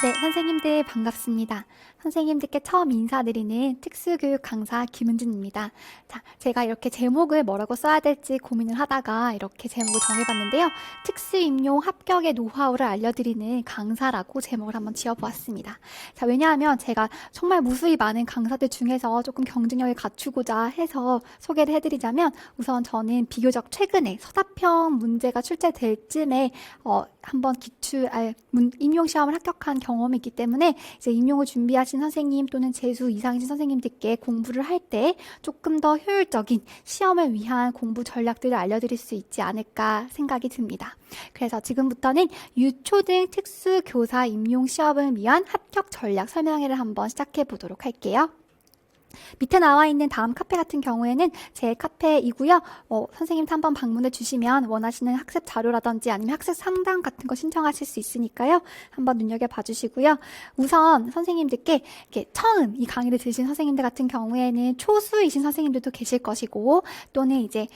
네, 선생님들 반갑습니다. 선생님들께 처음 인사드리는 특수교육 강사 김은진입니다. 자, 제가 이렇게 제목을 뭐라고 써야 될지 고민을 하다가 이렇게 제목을 정해봤는데요. 특수임용 합격의 노하우를 알려드리는 강사라고 제목을 한번 지어보았습니다. 자, 왜냐하면 제가 정말 무수히 많은 강사들 중에서 조금 경쟁력을 갖추고자 해서 소개를 해드리자면 우선 저는 비교적 최근에 서사평 문제가 출제될 쯤에 한번 임용 시험을 합격한 경험이 있기 때문에 이제 임용을 준비하신 선생님 또는 재수 이상이신 선생님들께 공부를 할 때 조금 더 효율적인 시험을 위한 공부 전략들을 알려드릴 수 있지 않을까 생각이 듭니다. 그래서 지금부터는 유초등 특수교사 임용 시험을 위한 합격 전략 설명회를 한번 시작해 보도록 할게요. 밑에 나와 있는 다음 카페 같은 경우에는 제 카페이고요. 선생님한테 한번 방문해 주시면 원하시는 학습 자료라든지 아니면 학습 상담 같은 거 신청하실 수 있으니까요. 한번 눈여겨봐 주시고요. 우선 선생님들께 이렇게 처음 이 강의를 들으신 선생님들 같은 경우에는 초수이신 선생님들도 계실 것이고 또는 이제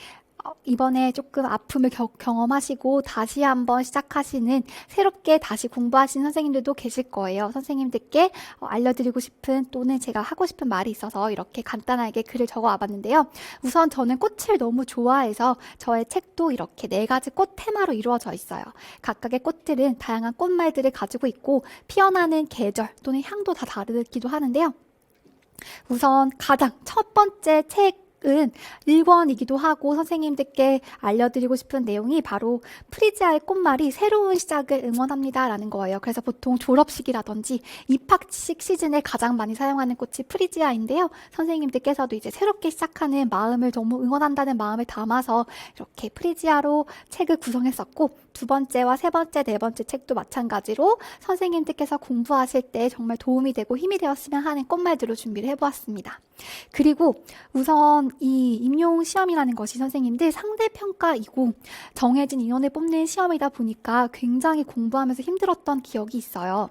이번에 조금 아픔을 경험하시고 다시 한번 시작하시는 새롭게 다시 공부하시는 선생님들도 계실 거예요. 선생님들께 알려드리고 싶은 또는 제가 하고 싶은 말이 있어서 이렇게 간단하게 글을 적어 와봤는데요. 우선 저는 꽃을 너무 좋아해서 저의 책도 이렇게 4가지 꽃 테마로 이루어져 있어요. 각각의 꽃들은 다양한 꽃말들을 가지고 있고 피어나는 계절 또는 향도 다 다르기도 하는데요. 우선 가장 첫 번째 책은 1권이기도 하고 선생님들께 알려드리고 싶은 내용이 바로 프리지아의 꽃말이 새로운 시작을 응원합니다 라는 거예요. 그래서 보통 졸업식이라든지 입학식 시즌에 가장 많이 사용하는 꽃이 프리지아인데요. 선생님들께서도 이제 새롭게 시작하는 마음을 너무 응원한다는 마음을 담아서 이렇게 프리지아로 책을 구성했었고 두 번째와 세 번째, 네 번째 책도 마찬가지로 선생님들께서 공부하실 때 정말 도움이 되고 힘이 되었으면 하는 꽃말들로 준비를 해보았습니다. 그리고 우선 이 임용 시험이라는 것이 선생님들 상대평가이고 정해진 인원을 뽑는 시험이다 보니까 굉장히 공부하면서 힘들었던 기억이 있어요.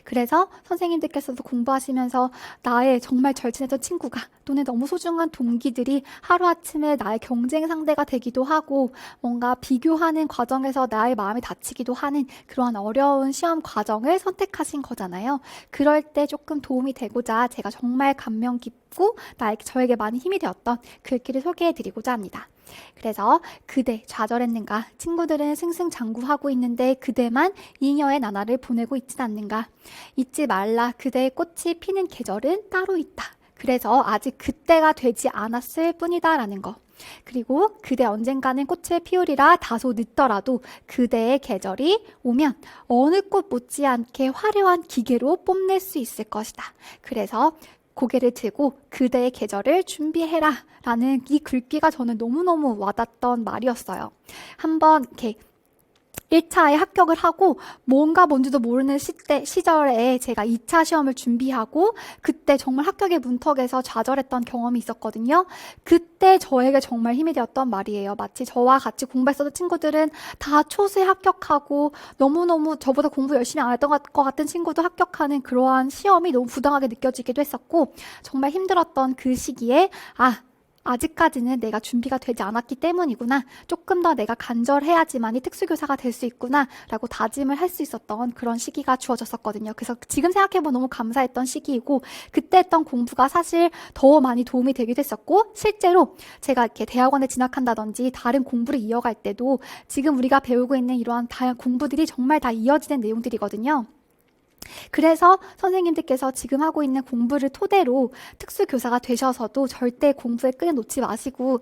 그래서 선생님들께서도 공부하시면서 나의 정말 절친했던 친구가 또는 너무 소중한 동기들이 하루아침에 나의 경쟁 상대가 되기도 하고 뭔가 비교하는 과정에서 나의 마음이 다치기도 하는 그러한 어려운 시험 과정을 선택하신 거잖아요. 그럴 때 조금 도움이 되고자 제가 정말 감명 깊고 저에게 많이 힘이 되었던 글귀를 소개해드리고자 합니다. 그래서 그대 좌절했는가? 친구들은 승승장구하고 있는데 그대만 잉여의 나날을 보내고 있진 않는가? 잊지 말라. 그대의 꽃이 피는 계절은 따로 있다. 그래서 아직 그때가 되지 않았을 뿐이다 라는 거. 그리고 그대 언젠가는 꽃을 피우리라. 다소 늦더라도 그대의 계절이 오면 어느 꽃 못지않게 화려한 기계로 뽐낼 수 있을 것이다. 그래서 고개를 들고 그대의 계절을 준비해라 라는 이 글귀가 저는 너무너무 와닿던 말이었어요. 한번 이렇게 1차에 합격을 하고 뭔지도 모르는 시절에 제가 2차 시험을 준비하고 그때 정말 합격의 문턱에서 좌절했던 경험이 있었거든요. 그때 저에게 정말 힘이 되었던 말이에요. 마치 저와 같이 공부했었던 친구들은 다 초수에 합격하고 너무너무 저보다 공부 열심히 안 했던 것 같은 친구도 합격하는 그러한 시험이 너무 부당하게 느껴지기도 했었고 정말 힘들었던 그 시기에 아직까지는 내가 준비가 되지 않았기 때문이구나. 조금 더 내가 간절해야지만이 특수교사가 될 수 있구나 라고 다짐을 할 수 있었던 그런 시기가 주어졌었거든요. 그래서 지금 생각해보면 너무 감사했던 시기이고 그때 했던 공부가 사실 더 많이 도움이 되기도 했었고 실제로 제가 이렇게 대학원에 진학한다든지 다른 공부를 이어갈 때도 지금 우리가 배우고 있는 이러한 다양한 공부들이 정말 다 이어지는 내용들이거든요. 그래서 선생님들께서 지금 하고 있는 공부를 토대로 특수교사가 되셔서도 절대 공부에 끈을 놓지 마시고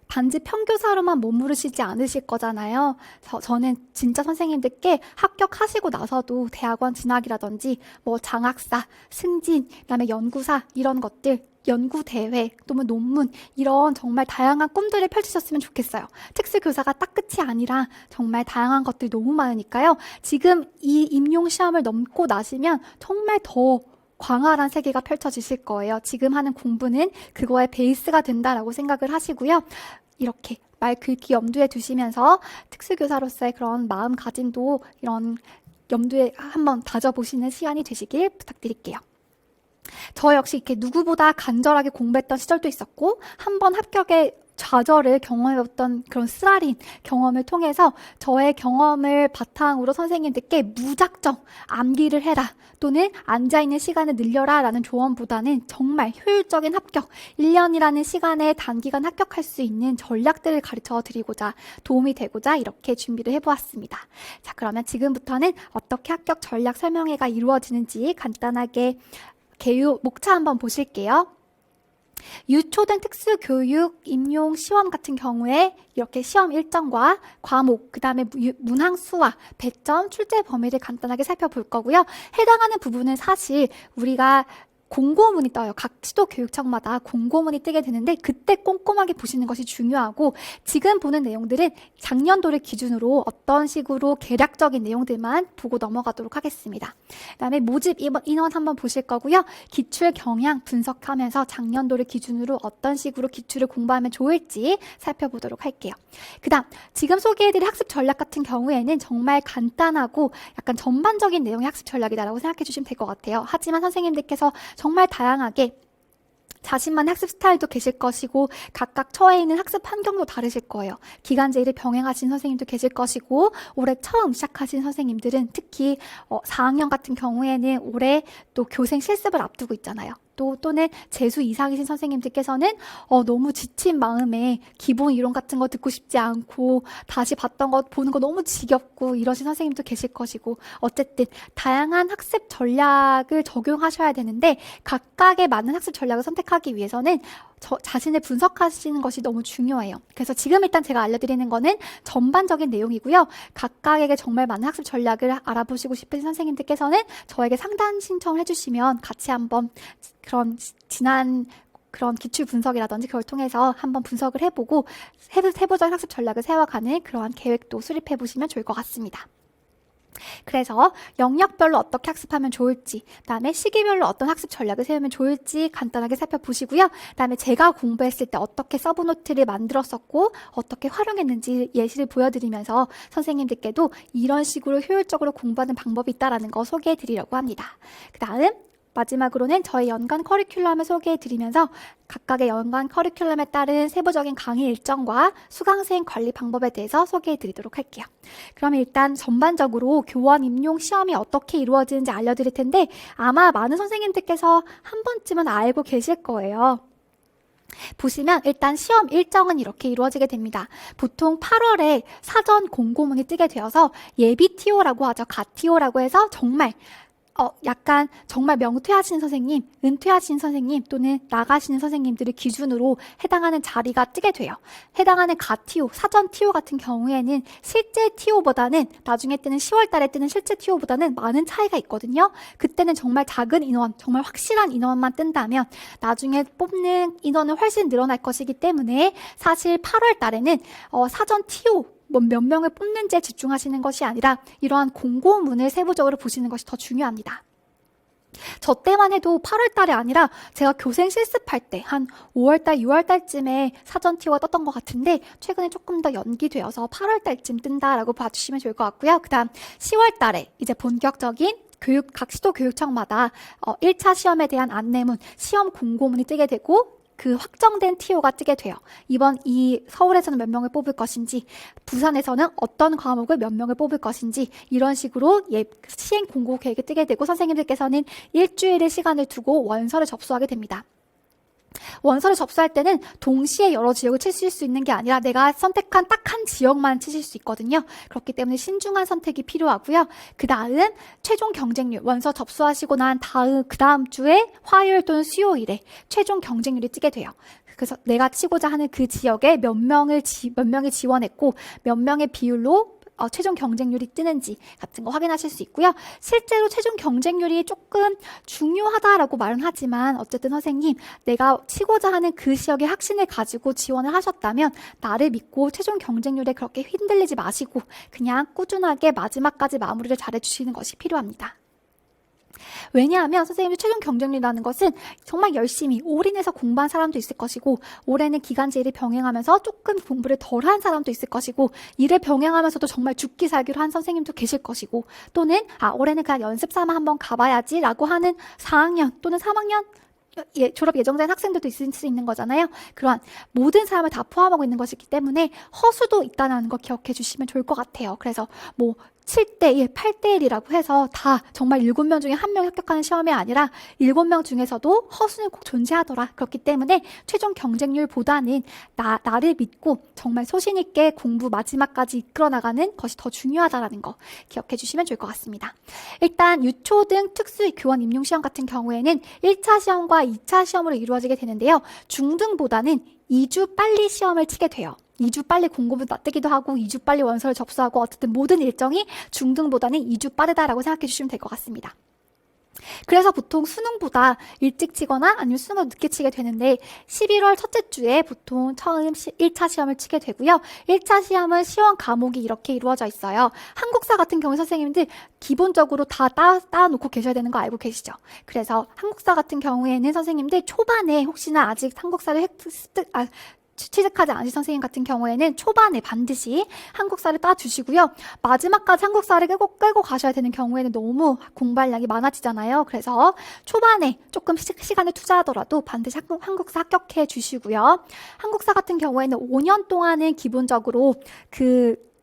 단지 평교사로만 머무르시지 않으실 거잖아요. 저는 진짜 선생님들께 합격하시고 나서도 대학원 진학이라든지 장학사, 승진, 그다음에 연구사 이런 것들 연구대회, 또는 논문 이런 정말 다양한 꿈들을 펼치셨으면 좋겠어요. 특수교사가 딱 끝이 아니라 정말 다양한 것들이 너무 많으니까요. 지금 이 임용시험을 넘고 나시면 정말 더 광활한 세계가 펼쳐지실 거예요. 지금 하는 공부는 그거의 베이스가 된다라고 생각을 하시고요. 이렇게 말 긁기 염두에 두시면서 특수교사로서의 그런 마음가짐도 이런 염두에 한번 다져보시는 시간이 되시길 부탁드릴게요. 저 역시 이렇게 누구보다 간절하게 공부했던 시절도 있었고 한 번 합격에 좌절을 경험해봤던 그런 쓰라린 경험을 통해서 저의 경험을 바탕으로 선생님들께 무작정 암기를 해라 또는 앉아있는 시간을 늘려라 라는 조언보다는 정말 효율적인 합격, 1년이라는 시간에 단기간 합격할 수 있는 전략들을 가르쳐 드리고자 도움이 되고자 이렇게 준비를 해보았습니다. 자, 그러면 지금부터는 어떻게 합격 전략 설명회가 이루어지는지 간단하게 개요 목차 한번 보실게요. 유초등 특수교육 임용 시험 같은 경우에 이렇게 시험 일정과 과목, 그 다음에 문항 수와 배점, 출제 범위를 간단하게 살펴볼 거고요. 해당하는 부분은 사실 우리가 공고문이 떠요. 각 시도교육청마다 공고문이 뜨게 되는데 그때 꼼꼼하게 보시는 것이 중요하고 지금 보는 내용들은 작년도를 기준으로 어떤 식으로 개략적인 내용들만 보고 넘어가도록 하겠습니다. 그 다음에 모집 인원 한번 보실 거고요. 기출 경향 분석하면서 작년도를 기준으로 어떤 식으로 기출을 공부하면 좋을지 살펴보도록 할게요. 그 다음 지금 소개해드릴 학습 전략 같은 경우에는 정말 간단하고 약간 전반적인 내용의 학습 전략이다라고 생각해 주시면 될 것 같아요. 하지만 선생님들께서 정말 다양하게 자신만의 학습 스타일도 계실 것이고 각각 처해 있는 학습 환경도 다르실 거예요. 기간제를 병행하신 선생님도 계실 것이고 올해 처음 시작하신 선생님들은 특히 4학년 같은 경우에는 올해 또 교생 실습을 앞두고 있잖아요. 또는 재수 이상이신 선생님들께서는 너무 지친 마음에 기본 이론 같은 거 듣고 싶지 않고 다시 봤던 거 보는 거 너무 지겹고 이러신 선생님도 계실 것이고 어쨌든 다양한 학습 전략을 적용하셔야 되는데 각각에 맞는 학습 전략을 선택하기 위해서는 자신을 분석하시는 것이 너무 중요해요. 그래서 지금 일단 제가 알려드리는 거는 전반적인 내용이고요. 각각에게 정말 맞는 학습 전략을 알아보시고 싶은 선생님들께서는 저에게 상담 신청을 해주시면 같이 한번 그런 지난 그런 기출 분석이라든지 그걸 통해서 한번 분석을 해보고 세부적인 학습 전략을 세워가는 그러한 계획도 수립해 보시면 좋을 것 같습니다. 그래서 영역별로 어떻게 학습하면 좋을지, 그다음에 시기별로 어떤 학습 전략을 세우면 좋을지 간단하게 살펴보시고요. 그다음에 제가 공부했을 때 어떻게 서브노트를 만들었었고 어떻게 활용했는지 예시를 보여드리면서 선생님들께도 이런 식으로 효율적으로 공부하는 방법이 있다는 거 소개해드리려고 합니다. 그 다음 마지막으로는 저희 연간 커리큘럼을 소개해드리면서 각각의 연간 커리큘럼에 따른 세부적인 강의 일정과 수강생 관리 방법에 대해서 소개해드리도록 할게요. 그러면 일단 전반적으로 교원 임용 시험이 어떻게 이루어지는지 알려드릴 텐데 아마 많은 선생님들께서 한 번쯤은 알고 계실 거예요. 보시면 일단 시험 일정은 이렇게 이루어지게 됩니다. 보통 8월에 사전 공고문이 뜨게 되어서 예비 TO라고 하죠. 가-TO라고 해서 약간 정말 명퇴하신 선생님, 은퇴하신 선생님 또는 나가시는 선생님들을 기준으로 해당하는 자리가 뜨게 돼요. 해당하는 가-TO, 사전 TO 같은 경우에는 실제 TO보다는 나중에 뜨는 10월 달에 뜨는 실제 TO보다는 많은 차이가 있거든요. 그때는 정말 작은 인원, 정말 확실한 인원만 뜬다면 나중에 뽑는 인원은 훨씬 늘어날 것이기 때문에 사실 8월 달에는 사전 TO 몇 명을 뽑는지에 집중하시는 것이 아니라 이러한 공고문을 세부적으로 보시는 것이 더 중요합니다. 저 때만 해도 8월 달이 아니라 제가 교생 실습할 때 한 5월 달, 6월 달쯤에 사전 TO가 떴던 것 같은데 최근에 조금 더 연기되어서 8월 달쯤 뜬다라고 봐주시면 좋을 것 같고요. 그 다음 10월 달에 이제 본격적인 각 시도교육청마다 1차 시험에 대한 안내문, 시험 공고문이 뜨게 되고 그 확정된 TO가 뜨게 돼요. 이번 서울에서는 몇 명을 뽑을 것인지, 부산에서는 어떤 과목을 몇 명을 뽑을 것인지 이런 식으로 시행 공고 계획이 뜨게 되고 선생님들께서는 일주일의 시간을 두고 원서를 접수하게 됩니다. 원서를 접수할 때는 동시에 여러 지역을 치실 수 있는 게 아니라 내가 선택한 딱 한 지역만 치실 수 있거든요. 그렇기 때문에 신중한 선택이 필요하고요. 그 다음 최종 경쟁률, 원서 접수하시고 난 그 다음 주에 화요일 또는 수요일에 최종 경쟁률이 뜨게 돼요. 그래서 내가 치고자 하는 그 지역에 몇 명이 지원했고 몇 명의 비율로 최종 경쟁률이 뜨는지 같은 거 확인하실 수 있고요. 실제로 최종 경쟁률이 조금 중요하다라고 말은 하지만 어쨌든 선생님 내가 치고자 하는 그 지역의 확신을 가지고 지원을 하셨다면 나를 믿고 최종 경쟁률에 그렇게 흔들리지 마시고 그냥 꾸준하게 마지막까지 마무리를 잘해주시는 것이 필요합니다. 왜냐하면 선생님이 최종 경쟁률이라는 것은 정말 열심히 올인해서 공부한 사람도 있을 것이고 올해는 기간제를 병행하면서 조금 공부를 덜한 사람도 있을 것이고 이를 병행하면서도 정말 죽기 살기로 한 선생님도 계실 것이고 또는 올해는 그냥 연습 삼아 한번 가봐야지 라고 하는 4학년 또는 3학년 졸업 예정된 학생들도 있을 수 있는 거잖아요. 그러한 모든 사람을 다 포함하고 있는 것이기 때문에 허수도 있다는 거 기억해 주시면 좋을 것 같아요. 그래서 뭐 7대1, 8대1이라고 해서 다 정말 7명 중에 1명 합격하는 시험이 아니라 7명 중에서도 허수는 꼭 존재하더라. 그렇기 때문에 최종 경쟁률보다는 나를 믿고 정말 소신 있게 공부 마지막까지 이끌어 나가는 것이 더 중요하다라는 거 기억해 주시면 좋을 것 같습니다. 일단 유초등 특수 교원 임용 시험 같은 경우에는 1차 시험과 2차 시험으로 이루어지게 되는데요. 중등보다는 2주 빨리 시험을 치게 돼요. 2주 빨리 공고문 놔뜨기도 하고 2주 빨리 원서를 접수하고 어쨌든 모든 일정이 중등보다는 2주 빠르다라고 생각해 주시면 될 것 같습니다. 그래서 보통 수능보다 일찍 치거나 아니면 수능을 늦게 치게 되는데 11월 첫째 주에 보통 처음 1차 시험을 치게 되고요. 1차 시험은 시험 과목이 이렇게 이루어져 있어요. 한국사 같은 경우 선생님들 기본적으로 다 따놓고 계셔야 되는 거 알고 계시죠? 그래서 한국사 같은 경우에는 선생님들 초반에 혹시나 아직 한국사를 취득하지 않으신 선생님 같은 경우에는 초반에 반드시 한국사를 따주시고요. 마지막까지 한국사를 끌고 가셔야 되는 경우에는 너무 공부할 양이 많아지잖아요. 그래서 초반에 조금 시간을 투자하더라도 반드시 한국사 합격해 주시고요. 한국사 같은 경우에는 5년 동안은 기본적으로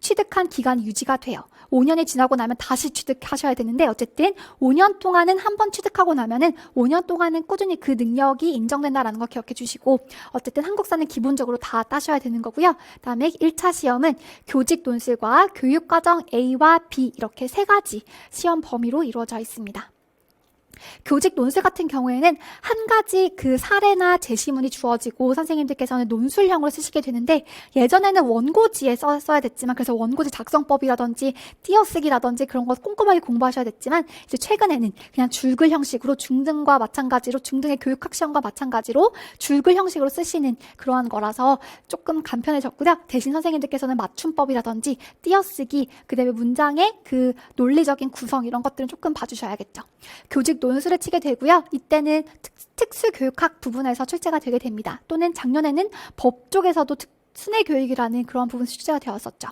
취득한 기간이 유지가 돼요. 5년이 지나고 나면 다시 취득하셔야 되는데 어쨌든 5년 동안은 한 번 취득하고 나면은 5년 동안은 꾸준히 그 능력이 인정된다라는 거 기억해 주시고 어쨌든 한국사는 기본적으로 다 따셔야 되는 거고요. 그다음에 1차 시험은 교직 논술과 교육과정 A와 B 이렇게 3가지 시험 범위로 이루어져 있습니다. 교직 논술 같은 경우에는 한 가지 그 사례나 제시문이 주어지고 선생님들께서는 논술형으로 쓰시게 되는데 예전에는 원고지에 써야 됐지만 그래서 원고지 작성법이라든지 띄어쓰기라든지 그런 거 꼼꼼하게 공부하셔야 됐지만 이제 최근에는 그냥 줄글 형식으로 중등과 마찬가지로 중등의 교육학시험과 마찬가지로 줄글 형식으로 쓰시는 그러한 거라서 조금 간편해졌고요. 대신 선생님들께서는 맞춤법이라든지 띄어쓰기 그다음에 문장의 그 논리적인 구성 이런 것들은 조금 봐주셔야겠죠. 교직 논술을 치게 되고요. 이때는 특수교육학 부분에서 출제가 되게 됩니다. 또는 작년에는 법 쪽에서도 순회교육이라는 그런 부분 출제가 되었었죠.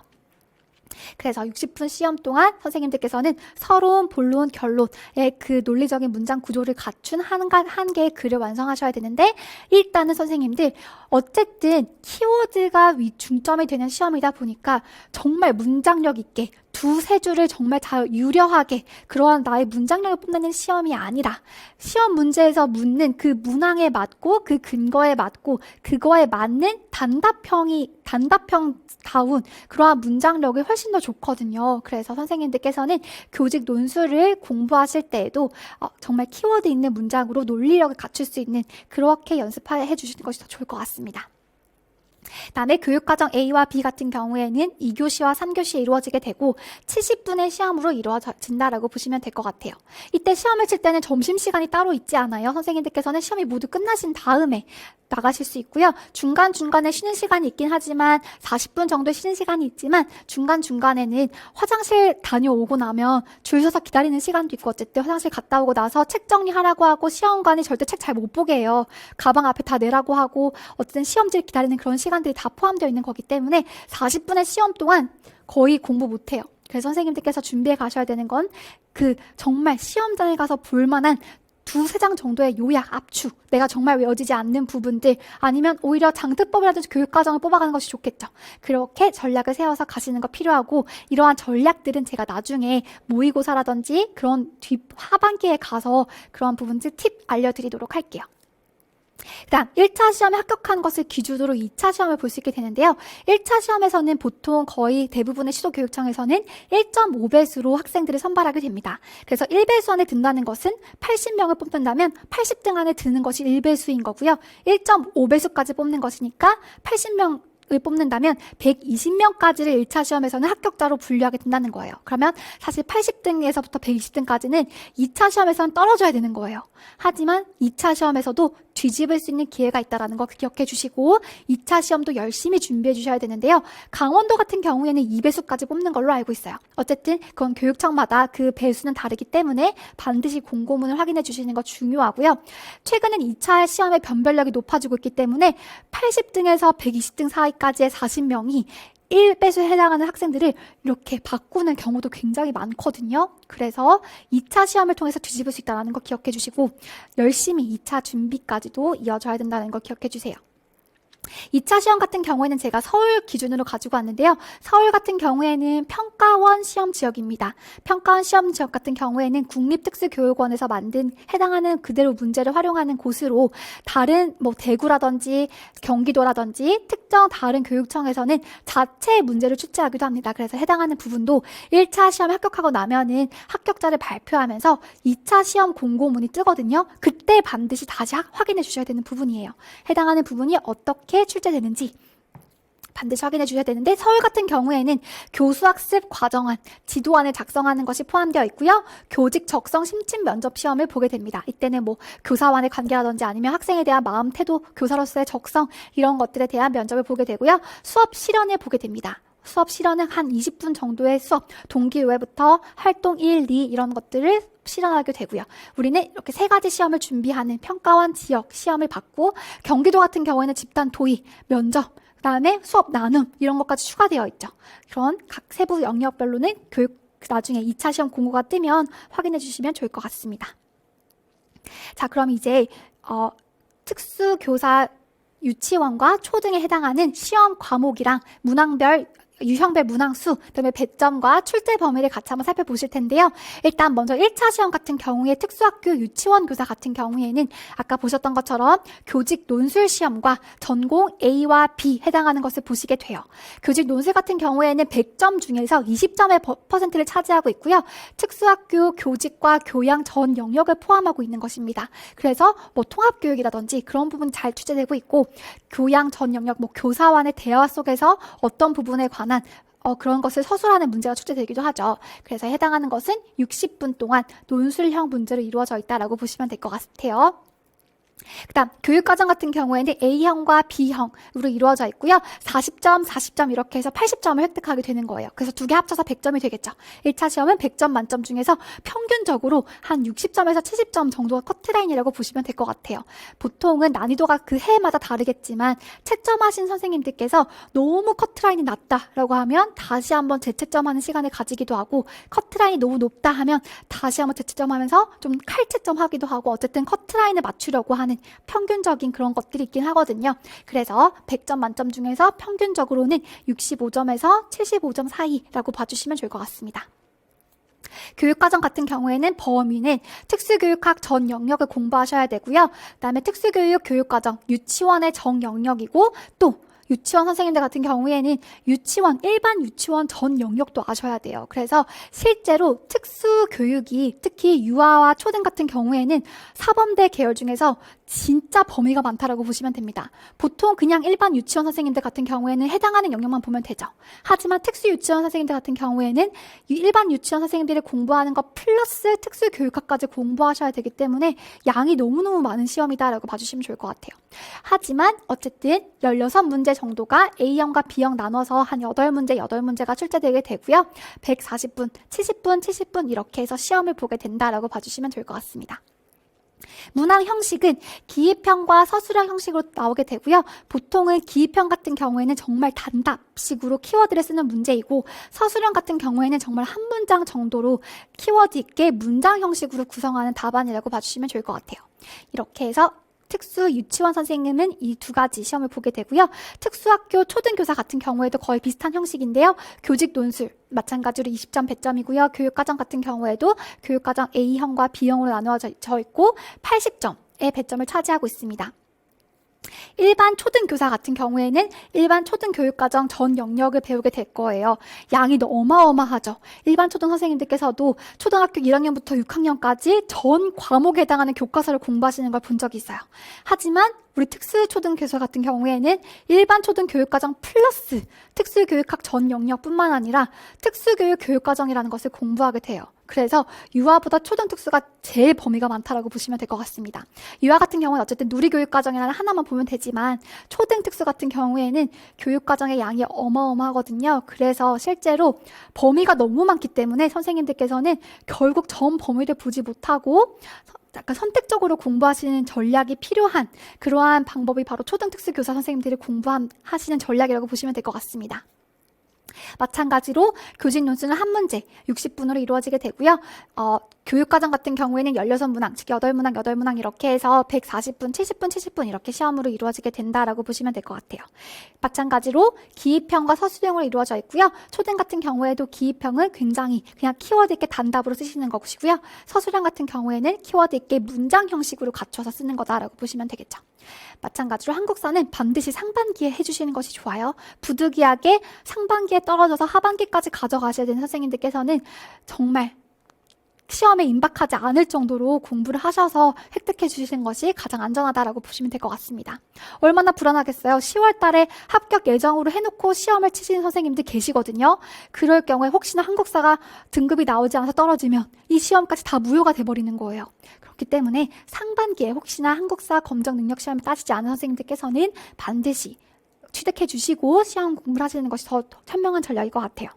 그래서 60분 시험 동안 선생님들께서는 서론, 본론, 결론의 그 논리적인 문장 구조를 갖춘 한 개의 글을 완성하셔야 되는데 일단은 선생님들 어쨌든 키워드가 중점이 되는 시험이다 보니까 정말 문장력 있게 2-3줄을 정말 잘 유려하게 그러한 나의 문장력을 뽐내는 시험이 아니라 시험 문제에서 묻는 그 문항에 맞고 그 근거에 맞고 그거에 맞는 단답형다운 그러한 문장력이 훨씬 더 좋거든요. 그래서 선생님들께서는 교직 논술을 공부하실 때에도 정말 키워드 있는 문장으로 논리력을 갖출 수 있는 그렇게 연습해 주시는 것이 더 좋을 것 같습니다. 다음에 교육과정 A와 B 같은 경우에는 2교시와 3교시에 이루어지게 되고 70분의 시험으로 이루어진다라고 보시면 될 것 같아요. 이때 시험을 칠 때는 점심시간이 따로 있지 않아요. 선생님들께서는 시험이 모두 끝나신 다음에 나가실 수 있고요. 중간중간에 쉬는 시간이 있긴 하지만 40분 정도 쉬는 시간이 있지만 중간중간에는 화장실 다녀오고 나면 줄 서서 기다리는 시간도 있고 어쨌든 화장실 갔다 오고 나서 책 정리하라고 하고 시험관이 절대 책 잘 못 보게 해요. 가방 앞에 다 내라고 하고 어쨌든 시험지를 기다리는 그런 시간들이 다 포함되어 있는 거기 때문에 40분의 시험 동안 거의 공부 못해요. 그래서 선생님들께서 준비해 가셔야 되는 건 정말 시험장에 가서 볼만한 2-3장 정도의 요약, 압축, 내가 정말 외워지지 않는 부분들 아니면 오히려 장특법이라든지 교육과정을 뽑아가는 것이 좋겠죠. 그렇게 전략을 세워서 가시는 거 필요하고 이러한 전략들은 제가 나중에 모의고사라든지 그런 하반기에 가서 그런 부분들 팁 알려드리도록 할게요. 그다음 1차 시험에 합격한 것을 기준으로 2차 시험을 볼 수 있게 되는데요. 1차 시험에서는 보통 거의 대부분의 시도교육청에서는 1.5배수로 학생들을 선발하게 됩니다. 그래서 1배수 안에 든다는 것은 80명을 뽑는다면 80등 안에 드는 것이 1배수인 거고요. 1.5배수까지 뽑는 것이니까 80명 을 뽑는다면 120명까지를 1차 시험에서는 합격자로 분류하게 된다는 거예요. 그러면 사실 80등에서부터 120등까지는 2차 시험에서는 떨어져야 되는 거예요. 하지만 2차 시험에서도 뒤집을 수 있는 기회가 있다는 거 기억해 주시고 2차 시험도 열심히 준비해 주셔야 되는데요. 강원도 같은 경우에는 2배수까지 뽑는 걸로 알고 있어요. 어쨌든 그건 교육청마다 그 배수는 다르기 때문에 반드시 공고문을 확인해 주시는 거 중요하고요. 최근엔 2차 시험의 변별력이 높아지고 있기 때문에 80등에서 120등 사이까지의 40명이 1배수에 해당하는 학생들을 이렇게 바꾸는 경우도 굉장히 많거든요. 그래서 2차 시험을 통해서 뒤집을 수 있다는 거 기억해 주시고 열심히 2차 준비까지도 이어져야 된다는 거 기억해 주세요. 2차 시험 같은 경우에는 제가 서울 기준으로 가지고 왔는데요. 서울 같은 경우에는 평가원 시험 지역입니다. 평가원 시험 지역 같은 경우에는 국립특수교육원에서 만든 해당하는 그대로 문제를 활용하는 곳으로 다른 대구라든지 경기도라든지 특정 다른 교육청에서는 자체 문제를 출제하기도 합니다. 그래서 해당하는 부분도 1차 시험에 합격하고 나면은 합격자를 발표하면서 2차 시험 공고문이 뜨거든요. 그때 반드시 다시 확인해 주셔야 되는 부분이에요. 해당하는 부분이 어떻게 출제되는지 반드시 확인해 주셔야 되는데 서울 같은 경우에는 교수학습 과정안, 지도안을 작성하는 것이 포함되어 있고요. 교직 적성 심층 면접 시험을 보게 됩니다. 이때는 교사와의 관계라든지 아니면 학생에 대한 마음, 태도, 교사로서의 적성 이런 것들에 대한 면접을 보게 되고요. 수업 실연을 보게 됩니다. 수업 실연은 한 20분 정도의 수업, 동기유해부터 활동 1, 2 이런 것들을 실현하게 되고요. 우리는 이렇게 3가지 시험을 준비하는 평가원 지역 시험을 받고 경기도 같은 경우에는 집단 토의, 면접, 그다음에 수업 나눔 이런 것까지 추가되어 있죠. 그런 각 세부 영역별로는 나중에 2차 시험 공고가 뜨면 확인해 주시면 좋을 것 같습니다. 자, 그럼 이제 특수교사 유치원과 초등에 해당하는 시험 과목이랑 문항별 유형별 문항수, 그다음에 배점과 출제 범위를 같이 한번 살펴보실 텐데요. 일단 먼저 1차 시험 같은 경우에 특수학교 유치원 교사 같은 경우에는 아까 보셨던 것처럼 교직 논술 시험과 전공 A와 B 해당하는 것을 보시게 돼요. 교직 논술 같은 경우에는 100점 중에서 20점의 퍼센트를 차지하고 있고요. 특수학교 교직과 교양 전 영역을 포함하고 있는 것입니다. 그래서 통합교육이라든지 그런 부분이 잘 출제되고 있고 교양 전 영역, 교사와의 대화 속에서 어떤 부분에 관한 그런 것을 서술하는 문제가 출제되기도 하죠. 그래서 해당하는 것은 60분 동안 논술형 문제로 이루어져 있다라고 보시면 될 것 같아요. 그다음 교육과정 같은 경우에는 A형과 B형으로 이루어져 있고요. 40점, 40점 이렇게 해서 80점을 획득하게 되는 거예요. 그래서 두 개 합쳐서 100점이 되겠죠. 1차 시험은 100점 만점 중에서 평균적으로 한 60점에서 70점 정도가 커트라인이라고 보시면 될 것 같아요. 보통은 난이도가 그 해마다 다르겠지만 채점하신 선생님들께서 너무 커트라인이 낮다라고 하면 다시 한번 재채점하는 시간을 가지기도 하고 커트라인이 너무 높다 하면 다시 한번 재채점하면서 좀 칼채점하기도 하고 어쨌든 커트라인을 맞추려고 하는 평균적인 그런 것들이 있긴 하거든요. 그래서 100점 만점 중에서 평균적으로는 65점에서 75점 사이라고 봐주시면 좋을 것 같습니다. 교육과정 같은 경우에는 범위는 특수교육학 전 영역을 공부하셔야 되고요. 그다음에 특수교육 교육과정 유치원의 정 영역이고 또 유치원 선생님들 같은 경우에는 일반 유치원 전 영역도 아셔야 돼요. 그래서 실제로 특수교육이 특히 유아와 초등 같은 경우에는 사범대 계열 중에서 진짜 범위가 많다라고 보시면 됩니다. 보통 그냥 일반 유치원 선생님들 같은 경우에는 해당하는 영역만 보면 되죠. 하지만 특수 유치원 선생님들 같은 경우에는 일반 유치원 선생님들이 공부하는 것 플러스 특수교육학까지 공부하셔야 되기 때문에 양이 너무너무 많은 시험이다라고 봐주시면 좋을 것 같아요. 하지만 어쨌든 16문제 정도가 A형과 B형 나눠서 한 8문제가 출제되게 되고요. 140분, 70분, 70분 이렇게 해서 시험을 보게 된다라고 봐주시면 될 것 같습니다. 문항 형식은 기입형과 서술형 형식으로 나오게 되고요. 보통은 기입형 같은 경우에는 정말 단답식으로 키워드를 쓰는 문제이고 서술형 같은 경우에는 정말 한 문장 정도로 키워드 있게 문장 형식으로 구성하는 답안이라고 봐주시면 좋을 것 같아요. 이렇게 해서 특수 유치원 선생님은 이 2가지 시험을 보게 되고요. 특수학교 초등교사 같은 경우에도 거의 비슷한 형식인데요. 교직 논술 마찬가지로 20점 100점이고요. 교육과정 같은 경우에도 교육과정 A형과 B형으로 나누어져 있고 80점의 배점을 차지하고 있습니다. 일반 초등교사 같은 경우에는 일반 초등교육과정 전 영역을 배우게 될 거예요. 양이 어마어마하죠. 일반 초등 선생님들께서도 초등학교 1학년부터 6학년까지 전 과목에 해당하는 교과서를 공부하시는 걸 본 적이 있어요. 하지만 우리 특수초등교사 같은 경우에는 일반 초등교육과정 플러스 특수교육학 전 영역뿐만 아니라 특수교육 교육과정이라는 것을 공부하게 돼요. 그래서 유아보다 초등특수가 제일 범위가 많다라고 보시면 될 것 같습니다. 유아 같은 경우는 어쨌든 누리교육과정이라는 하나만 보면 되지만 초등특수 같은 경우에는 교육과정의 양이 어마어마하거든요. 그래서 실제로 범위가 너무 많기 때문에 선생님들께서는 결국 전 범위를 보지 못하고 약간 선택적으로 공부하시는 전략이 필요한 그러한 방법이 바로 초등특수교사 선생님들이 공부하시는 전략이라고 보시면 될 것 같습니다. 마찬가지로 교직 논술은 한 문제 60분으로 이루어지게 되고요. 교육과정 같은 경우에는 16문항, 즉 8문항, 8문항 이렇게 해서 140분, 70분, 70분 이렇게 시험으로 이루어지게 된다라고 보시면 될 것 같아요. 마찬가지로 기입형과 서술형으로 이루어져 있고요. 초등 같은 경우에도 기입형은 굉장히 그냥 키워드 있게 단답으로 쓰시는 것이고요. 서술형 같은 경우에는 키워드 있게 문장 형식으로 갖춰서 쓰는 거다라고 보시면 되겠죠. 마찬가지로 한국사는 반드시 상반기에 해주시는 것이 좋아요. 부득이하게 상반기에 떨어져서 하반기까지 가져가셔야 되는 선생님들께서는 정말 시험에 임박하지 않을 정도로 공부를 하셔서 획득해 주시는 것이 가장 안전하다라고 보시면 될 것 같습니다. 얼마나 불안하겠어요. 10월 달에 합격 예정으로 해놓고 시험을 치시는 선생님들 계시거든요. 그럴 경우에 혹시나 한국사가 등급이 나오지 않아서 떨어지면 이 시험까지 다 무효가 돼버리는 거예요. 그렇기 때문에 상반기에 혹시나 한국사 검정 능력 시험을 따지지 않은 선생님들께서는 반드시 취득해 주시고 시험 공부를 하시는 것이 더 현명한 전략일 것 같아요.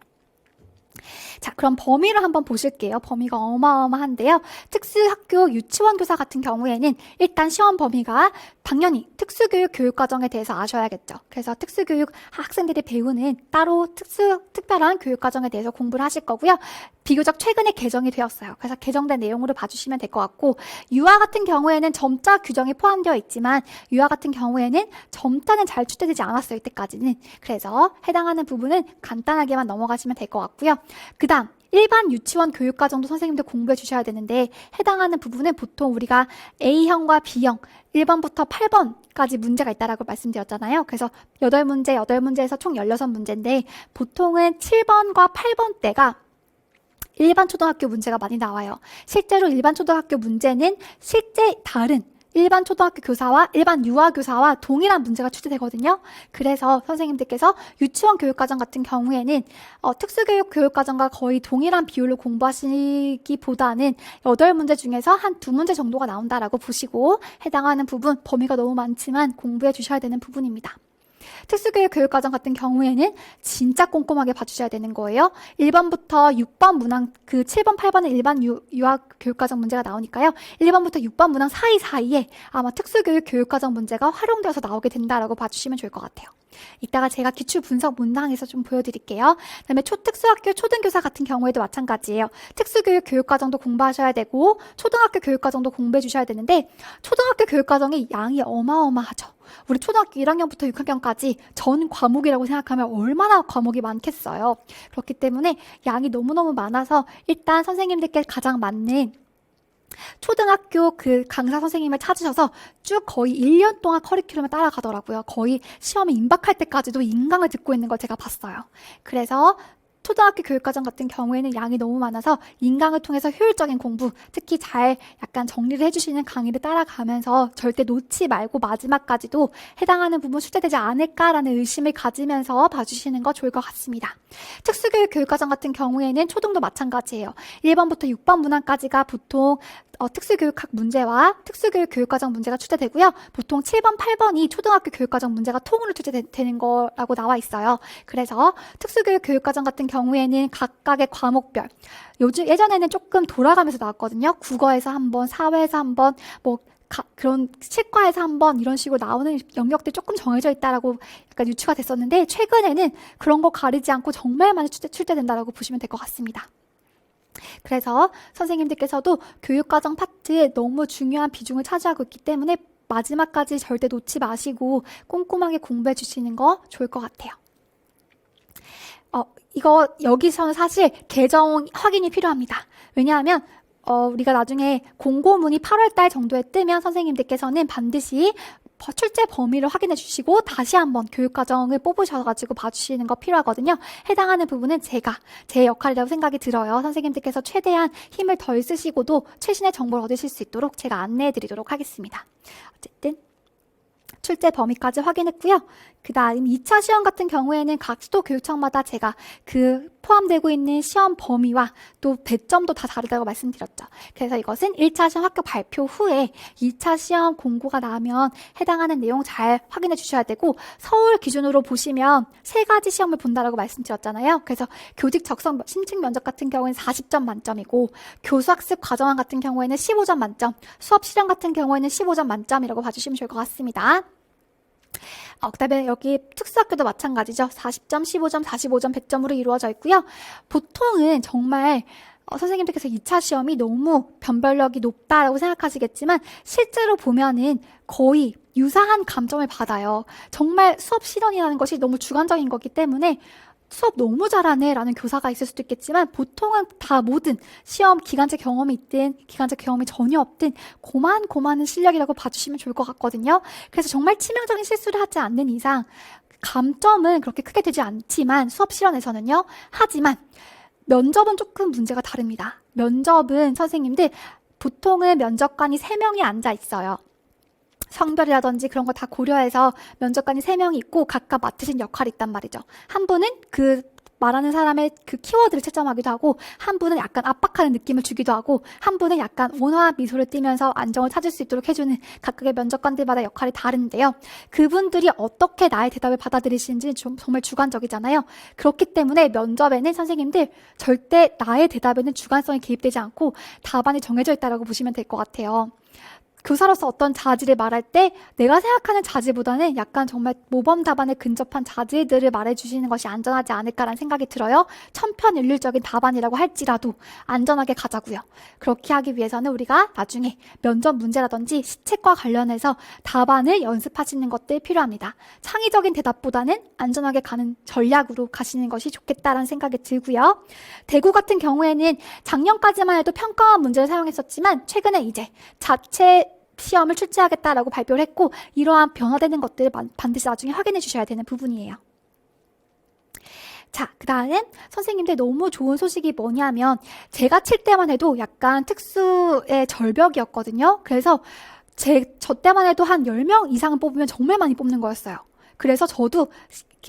자, 그럼 범위를 한번 보실게요. 범위가 어마어마한데요. 특수학교 유치원 교사 같은 경우에는 일단 시험 범위가 당연히 특수교육 교육과정에 대해서 아셔야겠죠. 그래서 특수교육 학생들이 배우는 따로 특별한 교육과정에 대해서 공부를 하실 거고요. 비교적 최근에 개정이 되었어요. 그래서 개정된 내용으로 봐주시면 될 것 같고, 유아 같은 경우에는 점자 규정이 포함되어 있지만 유아 같은 경우에는 점자는 잘 출제되지 않았어요. 이때까지는. 그래서 해당하는 부분은 간단하게만 넘어가시면 될 것 같고요. 그 다음 일반 유치원 교육과정도 선생님들 공부해 주셔야 되는데, 해당하는 부분은 보통 우리가 A형과 B형 1번부터 8번까지 문제가 있다라고 말씀드렸잖아요. 그래서 8문제에서 총 16문제인데 보통은 7번과 8번 때가 일반 초등학교 문제가 많이 나와요. 실제로 일반 초등학교 문제는 실제 다른 일반 초등학교 교사와 일반 유아 교사와 동일한 문제가 출제되거든요. 그래서 선생님들께서 유치원 교육과정 같은 경우에는 특수교육 교육과정과 거의 동일한 비율로 공부하시기보다는 8문제 중에서 한 2문제 정도가 나온다라고 보시고, 해당하는 부분 범위가 너무 많지만 공부해 주셔야 되는 부분입니다. 특수교육 교육과정 같은 경우에는 진짜 꼼꼼하게 봐주셔야 되는 거예요. 1번부터 6번 문항, 그 7번, 8번은 일반 유아 교육과정 문제가 나오니까요. 1번부터 6번 문항 사이사이에 아마 특수교육 교육과정 문제가 활용되어서 나오게 된다라고 봐주시면 좋을 것 같아요. 이따가 제가 기출 분석 문항에서 좀 보여드릴게요. 그다음에 초특수학교 초등교사 같은 경우에도 마찬가지예요. 특수교육 교육과정도 공부하셔야 되고 초등학교 교육과정도 공부해 주셔야 되는데, 초등학교 교육과정이 양이 어마어마하죠. 우리 초등학교 1학년부터 6학년까지 전 과목이라고 생각하면 얼마나 과목이 많겠어요. 그렇기 때문에 양이 너무너무 많아서 일단 선생님들께 가장 맞는 초등학교 그 강사 선생님을 찾으셔서 쭉 거의 1년 동안 커리큘럼을 따라가더라고요. 거의 시험에 임박할 때까지도 인강을 듣고 있는 걸 제가 봤어요. 그래서 초등학교 교육과정 같은 경우에는 양이 너무 많아서 인강을 통해서 효율적인 공부, 특히 잘 약간 정리를 해주시는 강의를 따라가면서 절대 놓지 말고 마지막까지도 해당하는 부분 출제되지 않을까라는 의심을 가지면서 봐주시는 거 좋을 것 같습니다. 특수교육 교육과정 같은 경우에는 초등도 마찬가지예요. 1번부터 6번 문항까지가 보통 특수교육학 문제와 특수교육 교육과정 문제가 출제되고요. 보통 7번, 8번이 초등학교 교육과정 문제가 통으로 출제되는 거라고 나와 있어요. 그래서 특수교육 교육과정 같은 경우에는 각각의 과목별, 예전에는 조금 돌아가면서 나왔거든요. 국어에서 한 번, 사회에서 한 번, 그런 치과에서 한 번 이런 식으로 나오는 영역들이 조금 정해져 있다라고 약간 유추가 됐었는데, 최근에는 그런 거 가리지 않고 정말 많이 출제된다라고 보시면 될 것 같습니다. 그래서 선생님들께서도 교육과정 파트에 너무 중요한 비중을 차지하고 있기 때문에 마지막까지 절대 놓지 마시고 꼼꼼하게 공부해 주시는 거 좋을 것 같아요. 이거 여기서는 사실 개정 확인이 필요합니다. 왜냐하면 우리가 나중에 공고문이 8월 달 정도에 뜨면 선생님들께서는 반드시 출제 범위를 확인해 주시고 다시 한번 교육과정을 뽑으셔가지고 봐주시는 거 필요하거든요. 해당하는 부분은 제 역할이라고 생각이 들어요. 선생님들께서 최대한 힘을 덜 쓰시고도 최신의 정보를 얻으실 수 있도록 제가 안내해 드리도록 하겠습니다. 어쨌든 출제 범위까지 확인했고요. 그 다음 2차 시험 같은 경우에는 각 수도 교육청마다 제가 그 포함되고 있는 시험 범위와 또 배점도 다 다르다고 말씀드렸죠. 그래서 이것은 1차 시험 합격 발표 후에 2차 시험 공고가 나면 해당하는 내용 잘 확인해 주셔야 되고, 서울 기준으로 보시면 3가지 시험을 본다라고 말씀드렸잖아요. 그래서 교직 적성 심층 면접 같은 경우에는 40점 만점이고, 교수학습 과정안 같은 경우에는 15점 만점, 수업 실현 같은 경우에는 15점 만점이라고 봐주시면 좋을 것 같습니다. 그다음에 여기 특수학교도 마찬가지죠. 40점, 15점, 45점, 100점으로 이루어져 있고요. 보통은 정말 선생님들께서 2차 시험이 너무 변별력이 높다라고 생각하시겠지만 실제로 보면은 거의 유사한 감점을 받아요. 정말 수업 실현이라는 것이 너무 주관적인 거기 때문에 수업 너무 잘하네 라는 교사가 있을 수도 있겠지만 보통은 다 모든 시험 기간제 경험이 있든 기간제 경험이 전혀 없든 고만고만한 실력이라고 봐주시면 좋을 것 같거든요. 그래서 정말 치명적인 실수를 하지 않는 이상 감점은 그렇게 크게 되지 않지만 수업 실현에서는요. 하지만 면접은 조금 문제가 다릅니다. 면접은 선생님들 보통은 면접관이 3명이 앉아 있어요. 성별이라든지 그런 거 다 고려해서 면접관이 3명이 있고 각각 맡으신 역할이 있단 말이죠. 한 분은 그 말하는 사람의 그 키워드를 채점하기도 하고 한 분은 약간 압박하는 느낌을 주기도 하고 한 분은 약간 온화한 미소를 띠면서 안정을 찾을 수 있도록 해주는 각각의 면접관들마다 역할이 다른데요. 그분들이 어떻게 나의 대답을 받아들이시는지 정말 주관적이잖아요. 그렇기 때문에 면접에는 선생님들 절대 나의 대답에는 주관성이 개입되지 않고 답안이 정해져 있다고 보시면 될 것 같아요. 교사로서 어떤 자질을 말할 때 내가 생각하는 자질보다는 약간 정말 모범 답안에 근접한 자질들을 말해주시는 것이 안전하지 않을까라는 생각이 들어요. 천편일률적인 답안이라고 할지라도 안전하게 가자고요. 그렇게 하기 위해서는 우리가 나중에 면접 문제라든지 시책과 관련해서 답안을 연습하시는 것들 필요합니다. 창의적인 대답보다는 안전하게 가는 전략으로 가시는 것이 좋겠다라는 생각이 들고요. 대구 같은 경우에는 작년까지만 해도 평가원 문제를 사용했었지만 최근에 이제 자체 시험을 출제하겠다라고 발표를 했고 이러한 변화되는 것들을 반드시 나중에 확인해 주셔야 되는 부분이에요. 자, 그 다음에 선생님들 너무 좋은 소식이 뭐냐면 제가 칠 때만 해도 약간 특수의 절벽이었거든요. 그래서 저 때만 해도 한 10명 이상은 뽑으면 정말 많이 뽑는 거였어요. 그래서 저도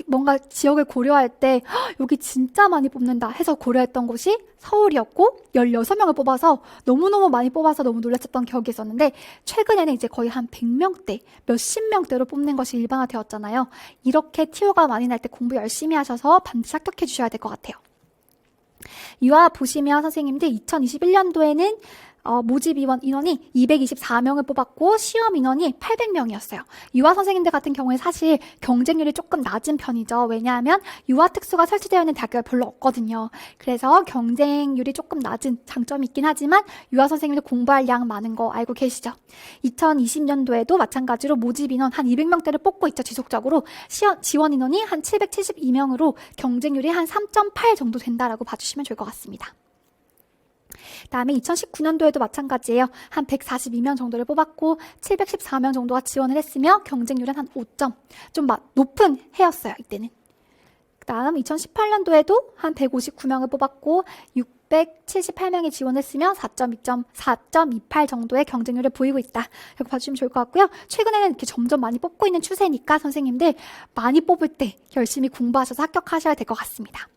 뭔가 지역을 고려할 때 여기 진짜 많이 뽑는다 해서 고려했던 곳이 서울이었고 16명을 뽑아서 너무너무 많이 뽑아서 너무 놀랐었던 기억이 있었는데 최근에는 이제 거의 한 100명대, 몇십 명대로 뽑는 것이 일반화되었잖아요. 이렇게 티오가 많이 날 때 공부 열심히 하셔서 반드시 합격해 주셔야 될 것 같아요. 유아 보시면 선생님들 2021년도에는 모집 인원이 224명을 뽑았고 시험 인원이 800명이었어요. 유아 선생님들 같은 경우에 사실 경쟁률이 조금 낮은 편이죠. 왜냐하면 유아 특수가 설치되어 있는 대학교가 별로 없거든요. 그래서 경쟁률이 조금 낮은 장점이 있긴 하지만 유아 선생님들 공부할 양 많은 거 알고 계시죠? 2020년도에도 마찬가지로 모집 인원 한 200명대를 뽑고 있죠. 지속적으로 지원 인원이 한 772명으로 경쟁률이 한 3.8 정도 된다라고 봐주시면 좋을 것 같습니다. 다음에 2019년도에도 마찬가지예요. 한 142명 정도를 뽑았고 714명 정도가 지원을 했으며 경쟁률은 한 5점. 좀 높은 해였어요. 이때는. 그 다음 2018년도에도 한 159명을 뽑았고 678명이 지원했으며 4.28 정도의 경쟁률을 보이고 있다. 이렇게 봐주시면 좋을 것 같고요. 최근에는 이렇게 점점 많이 뽑고 있는 추세니까 선생님들 많이 뽑을 때 열심히 공부하셔서 합격하셔야 될 것 같습니다.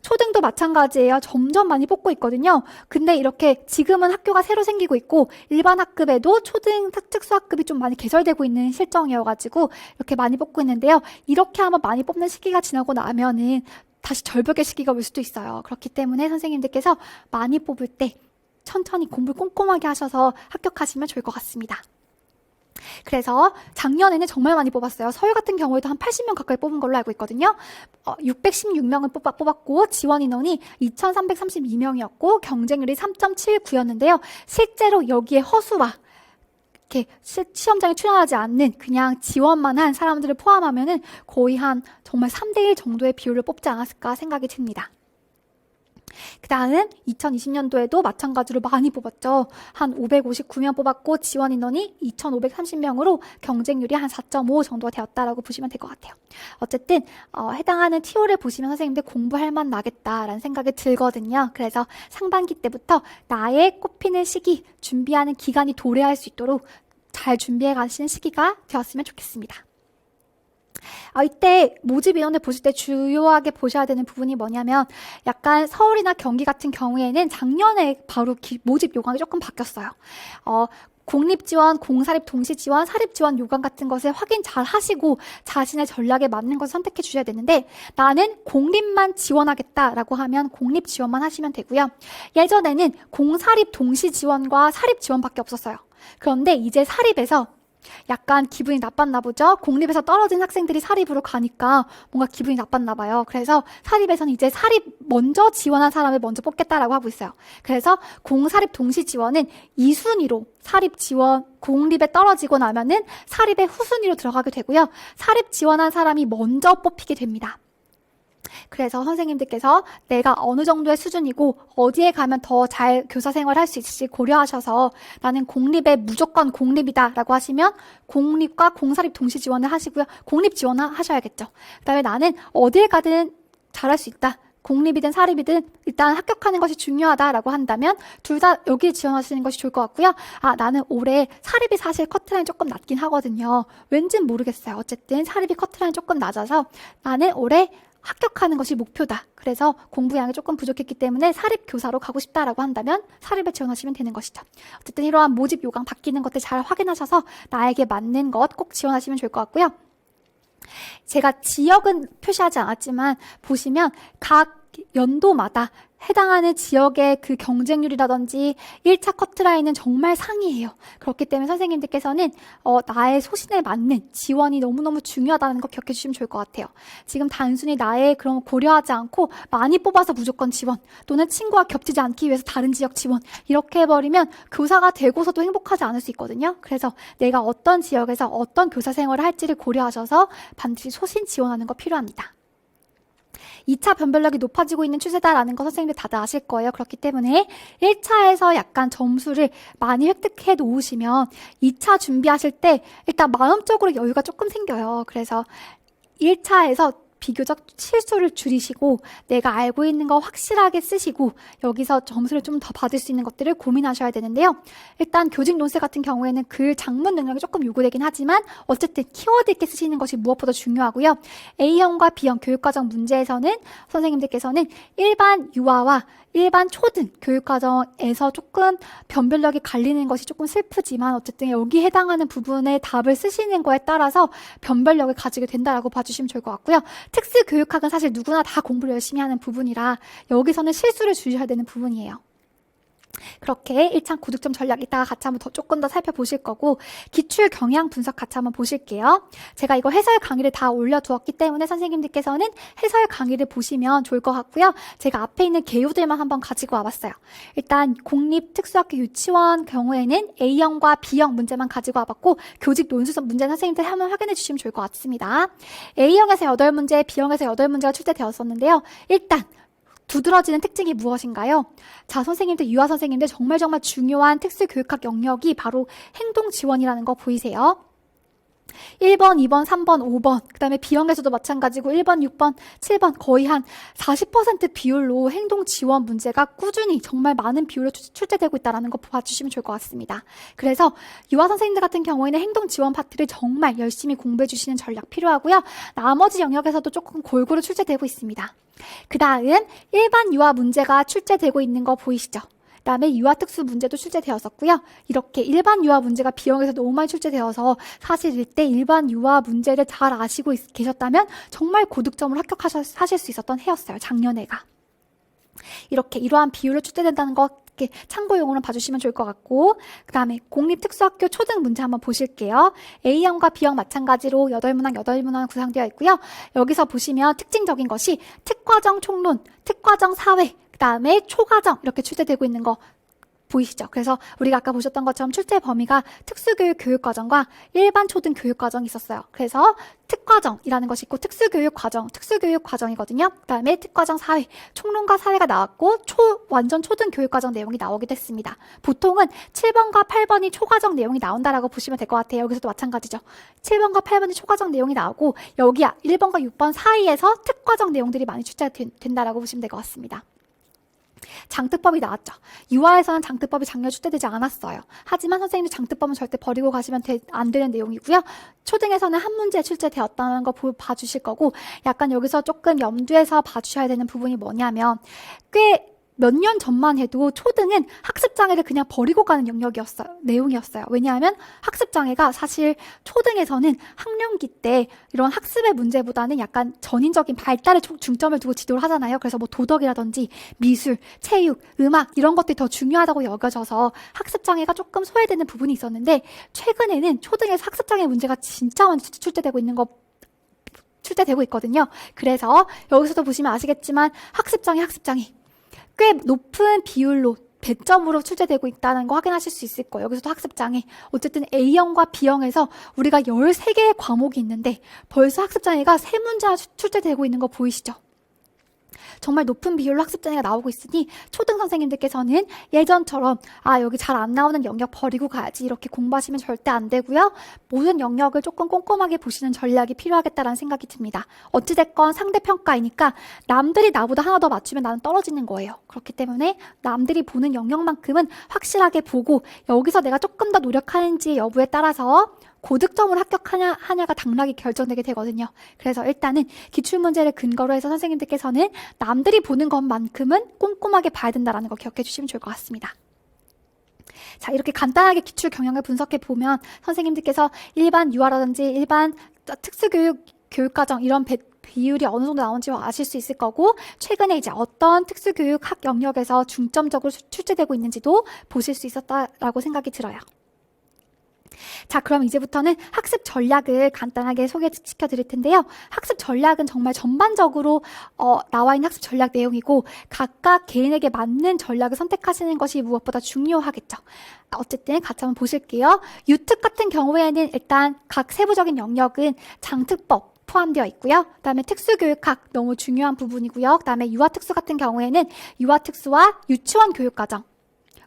초등도 마찬가지예요. 점점 많이 뽑고 있거든요. 근데 이렇게 지금은 학교가 새로 생기고 있고 일반 학급에도 초등 특수학급이 좀 많이 개설되고 있는 실정이어가지고 이렇게 많이 뽑고 있는데요. 이렇게 한번 많이 뽑는 시기가 지나고 나면은 다시 절벽의 시기가 올 수도 있어요. 그렇기 때문에 선생님들께서 많이 뽑을 때 천천히 공부 꼼꼼하게 하셔서 합격하시면 좋을 것 같습니다. 그래서 작년에는 정말 많이 뽑았어요. 서울 같은 경우에도 한 80명 가까이 뽑은 걸로 알고 있거든요. 616명을 뽑았고 지원 인원이 2,332명이었고 경쟁률이 3.79였는데요. 실제로 여기에 허수와 이렇게 시험장에 출연하지 않는 그냥 지원만 한 사람들을 포함하면은 거의 한 정말 3대1 정도의 비율을 뽑지 않았을까 생각이 듭니다. 그 다음 2020년도에도 마찬가지로 많이 뽑았죠. 한 559명 뽑았고 지원 인원이 2,530명으로 경쟁률이 한 4.5 정도가 되었다라고 보시면 될 것 같아요. 어쨌든 해당하는 TO를 보시면 선생님들 공부할 만 나겠다라는 생각이 들거든요. 그래서 상반기 때부터 나의 꼽히는 시기, 준비하는 기간이 도래할 수 있도록 잘 준비해 가시는 시기가 되었으면 좋겠습니다. 이때 모집 인원을 보실 때 주요하게 보셔야 되는 부분이 뭐냐면 약간 서울이나 경기 같은 경우에는 작년에 바로 모집 요강이 조금 바뀌었어요. 공립지원, 공사립 동시지원, 사립지원 요강 같은 것을 확인 잘 하시고 자신의 전략에 맞는 것을 선택해 주셔야 되는데 나는 공립만 지원하겠다라고 하면 공립 지원만 하시면 되고요. 예전에는 공사립 동시지원과 사립지원밖에 없었어요. 그런데 이제 사립에서 약간 기분이 나빴나 보죠? 공립에서 떨어진 학생들이 사립으로 가니까 뭔가 기분이 나빴나 봐요. 그래서 사립에서는 이제 사립 먼저 지원한 사람을 먼저 뽑겠다라고 하고 있어요. 그래서 공사립 동시 지원은 2순위로 사립 지원, 공립에 떨어지고 나면은 사립의 후순위로 들어가게 되고요. 사립 지원한 사람이 먼저 뽑히게 됩니다. 그래서 선생님들께서 내가 어느 정도의 수준이고 어디에 가면 더 잘 교사 생활할 수 있을지 고려하셔서 나는 공립에 무조건 공립이다 라고 하시면 공립과 공사립 동시 지원을 하시고요. 공립 지원하셔야겠죠. 그 다음에 나는 어디에 가든 잘할 수 있다. 공립이든 사립이든 일단 합격하는 것이 중요하다라고 한다면 둘 다 여기에 지원하시는 것이 좋을 것 같고요. 나는 올해 사립이 사실 커트라인이 조금 낮긴 하거든요. 왠진 모르겠어요. 어쨌든 사립이 커트라인이 조금 낮아서 나는 올해 합격하는 것이 목표다. 그래서 공부량이 조금 부족했기 때문에 사립 교사로 가고 싶다라고 한다면 사립에 지원하시면 되는 것이죠. 어쨌든 이러한 모집 요강 바뀌는 것들 잘 확인하셔서 나에게 맞는 것 꼭 지원하시면 좋을 것 같고요. 제가 지역은 표시하지 않았지만 보시면 각 연도마다 해당하는 지역의 그 경쟁률이라든지 1차 커트라인은 정말 상이에요. 그렇기 때문에 선생님들께서는 나의 소신에 맞는 지원이 너무너무 중요하다는 거 기억해 주시면 좋을 것 같아요. 지금 단순히 나의 그런 고려하지 않고 많이 뽑아서 무조건 지원 또는 친구와 겹치지 않기 위해서 다른 지역 지원 이렇게 해버리면 교사가 되고서도 행복하지 않을 수 있거든요. 그래서 내가 어떤 지역에서 어떤 교사 생활을 할지를 고려하셔서 반드시 소신 지원하는 거 필요합니다. 2차 변별력이 높아지고 있는 추세다라는 거 선생님들 다들 아실 거예요. 그렇기 때문에 1차에서 약간 점수를 많이 획득해 놓으시면 2차 준비하실 때 일단 마음적으로 여유가 조금 생겨요. 그래서 1차에서 비교적 실수를 줄이시고 내가 알고 있는 거 확실하게 쓰시고 여기서 점수를 좀 더 받을 수 있는 것들을 고민하셔야 되는데요. 일단 교직 논술 같은 경우에는 글 작문 능력이 조금 요구되긴 하지만 어쨌든 키워드 있게 쓰시는 것이 무엇보다 중요하고요. A형과 B형 교육과정 문제에서는 선생님들께서는 일반 유아와 일반 초등 교육과정에서 조금 변별력이 갈리는 것이 조금 슬프지만 어쨌든 여기 해당하는 부분에 답을 쓰시는 거에 따라서 변별력을 가지게 된다라고 봐주시면 좋을 것 같고요. 특수교육학은 사실 누구나 다 공부를 열심히 하는 부분이라 여기서는 실수를 줄여야 되는 부분이에요. 그렇게 1차 고득점 전략 이따가 같이 한번 조금 더 살펴보실 거고 기출 경향 분석 같이 한번 보실게요. 제가 이거 해설 강의를 다 올려두었기 때문에 선생님들께서는 해설 강의를 보시면 좋을 것 같고요. 제가 앞에 있는 개요들만 한번 가지고 와봤어요. 일단 공립특수학교 유치원 경우에는 A형과 B형 문제만 가지고 와봤고 교직 논술성 문제는 선생님들 한번 확인해 주시면 좋을 것 같습니다. A형에서 8문제, B형에서 8문제가 출제되었었는데요. 일단 두드러지는 특징이 무엇인가요? 자, 선생님들, 유아 선생님들 정말 중요한 특수교육학 영역이 바로 행동 지원이라는 거 보이세요? 1번, 2번, 3번, 5번, 그 다음에 B형에서도 마찬가지고 1번, 6번, 7번 거의 한 40% 비율로 행동 지원 문제가 꾸준히 정말 많은 비율로 출제되고 있다는 거 봐주시면 좋을 것 같습니다. 그래서 유아 선생님들 같은 경우에는 행동 지원 파트를 정말 열심히 공부해 주시는 전략 필요하고요. 나머지 영역에서도 조금 골고루 출제되고 있습니다. 그 다음 일반 유아 문제가 출제되고 있는 거 보이시죠? 그 다음에 유아특수 문제도 출제되었었고요. 이렇게 일반 유아 문제가 B형에서 너무 많이 출제되어서 사실 이때 일반 유아 문제를 잘 아시고 계셨다면 정말 고득점을 합격하실 수 있었던 해였어요. 작년에가. 이렇게 이러한 비율로 출제된다는 거 참고용으로 봐주시면 좋을 것 같고 그 다음에 공립특수학교 초등 문제 한번 보실게요. A형과 B형 마찬가지로 8문항 구성되어 있고요. 여기서 보시면 특징적인 것이 특과정 총론, 특과정 사회, 그 다음에 초과정 이렇게 출제되고 있는 거 보이시죠? 그래서 우리가 아까 보셨던 것처럼 출제 범위가 특수교육 교육과정과 일반 초등 교육과정이 있었어요. 그래서 특과정이라는 것이 있고 특수교육 과정이거든요. 그 다음에 특과정 사회, 총론과 사회가 나왔고 완전 초등 교육과정 내용이 나오기도 했습니다. 보통은 7번과 8번이 초과정 내용이 나온다라고 보시면 될 것 같아요. 여기서도 마찬가지죠. 7번과 8번이 초과정 내용이 나오고 여기 1번과 6번 사이에서 특과정 내용들이 많이 출제된다라고 보시면 될 것 같습니다. 장특법이 나왔죠. 유아에서는 장특법이 작년에 출제되지 않았어요. 하지만 선생님들 장특법은 절대 버리고 가시면 안 되는 내용이고요. 초등에서는 한 문제 출제되었다는 거 봐주실 거고 약간 여기서 조금 염두에서 봐주셔야 되는 부분이 뭐냐면 꽤 몇 년 전만 해도 초등은 학습장애를 그냥 버리고 가는 내용이었어요. 왜냐하면 학습장애가 사실 초등에서는 학령기 때 이런 학습의 문제보다는 약간 전인적인 발달에 중점을 두고 지도를 하잖아요. 그래서 뭐 도덕이라든지 미술, 체육, 음악 이런 것들이 더 중요하다고 여겨져서 학습장애가 조금 소외되는 부분이 있었는데, 최근에는 초등에서 학습장애 문제가 진짜 많이 출제되고 있거든요. 그래서 여기서도 보시면 아시겠지만 학습장애 꽤 높은 비율로 100점으로 출제되고 있다는 거 확인하실 수 있을 거예요. 여기서도 학습장애. 어쨌든 A형과 B형에서 우리가 13개의 과목이 있는데 벌써 학습장애가 3문제나 출제되고 있는 거 보이시죠? 정말 높은 비율로 학습장애가 나오고 있으니 초등 선생님들께서는 예전처럼 여기 잘 안 나오는 영역 버리고 가야지 이렇게 공부하시면 절대 안 되고요. 모든 영역을 조금 꼼꼼하게 보시는 전략이 필요하겠다라는 생각이 듭니다. 어찌됐건 상대평가이니까 남들이 나보다 하나 더 맞추면 나는 떨어지는 거예요. 그렇기 때문에 남들이 보는 영역만큼은 확실하게 보고 여기서 내가 조금 더 노력하는지 여부에 따라서 고득점으로 합격하냐가 당락이 결정되게 되거든요. 그래서 일단은 기출문제를 근거로 해서 선생님들께서는 남들이 보는 것만큼은 꼼꼼하게 봐야 된다는 거 기억해 주시면 좋을 것 같습니다. 자, 이렇게 간단하게 기출 경향을 분석해 보면 선생님들께서 일반 유아라든지 일반 교육과정 이런 비율이 어느 정도 나오는지 아실 수 있을 거고, 최근에 이제 어떤 특수교육 영역에서 중점적으로 출제되고 있는지도 보실 수 있었다라고 생각이 들어요. 자, 그럼 이제부터는 학습 전략을 간단하게 소개시켜 드릴 텐데요. 학습 전략은 정말 전반적으로 나와 있는 학습 전략 내용이고, 각각 개인에게 맞는 전략을 선택하시는 것이 무엇보다 중요하겠죠. 어쨌든 같이 한번 보실게요. 유특 같은 경우에는 일단 각 세부적인 영역은 장특법 포함되어 있고요. 그 다음에 특수교육학 너무 중요한 부분이고요. 그 다음에 유아특수 같은 경우에는 유아특수와 유치원 교육과정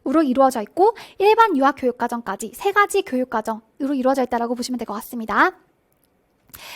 으로 이루어져 있고, 일반 유아교육과정까지 3가지 교육과정으로 이루어져 있다고 보시면 될 것 같습니다.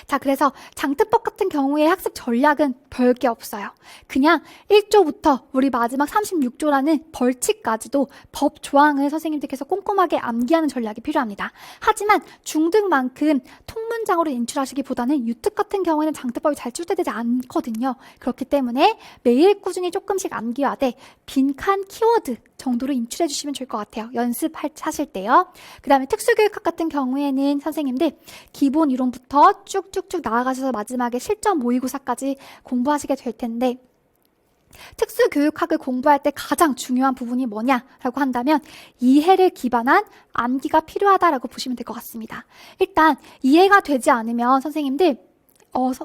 자, 그래서 장특법 같은 경우에 학습 전략은 별게 없어요. 그냥 1조부터 우리 마지막 36조라는 벌칙까지도 법 조항을 선생님들께서 꼼꼼하게 암기하는 전략이 필요합니다. 하지만 중등만큼 통문장으로 인출하시기보다는 유특 같은 경우에는 장특법이 잘 출제되지 않거든요. 그렇기 때문에 매일 꾸준히 조금씩 암기하되 빈칸 키워드 정도로 인출해 주시면 좋을 것 같아요. 연습하실 때요. 그 다음에 특수교육학 같은 경우에는 선생님들 기본 이론부터 쭉쭉쭉 나아가셔서 마지막에 실전 모의고사까지 공부하시게 될 텐데, 특수교육학을 공부할 때 가장 중요한 부분이 뭐냐라고 한다면 이해를 기반한 암기가 필요하다라고 보시면 될 것 같습니다. 일단 이해가 되지 않으면 선생님들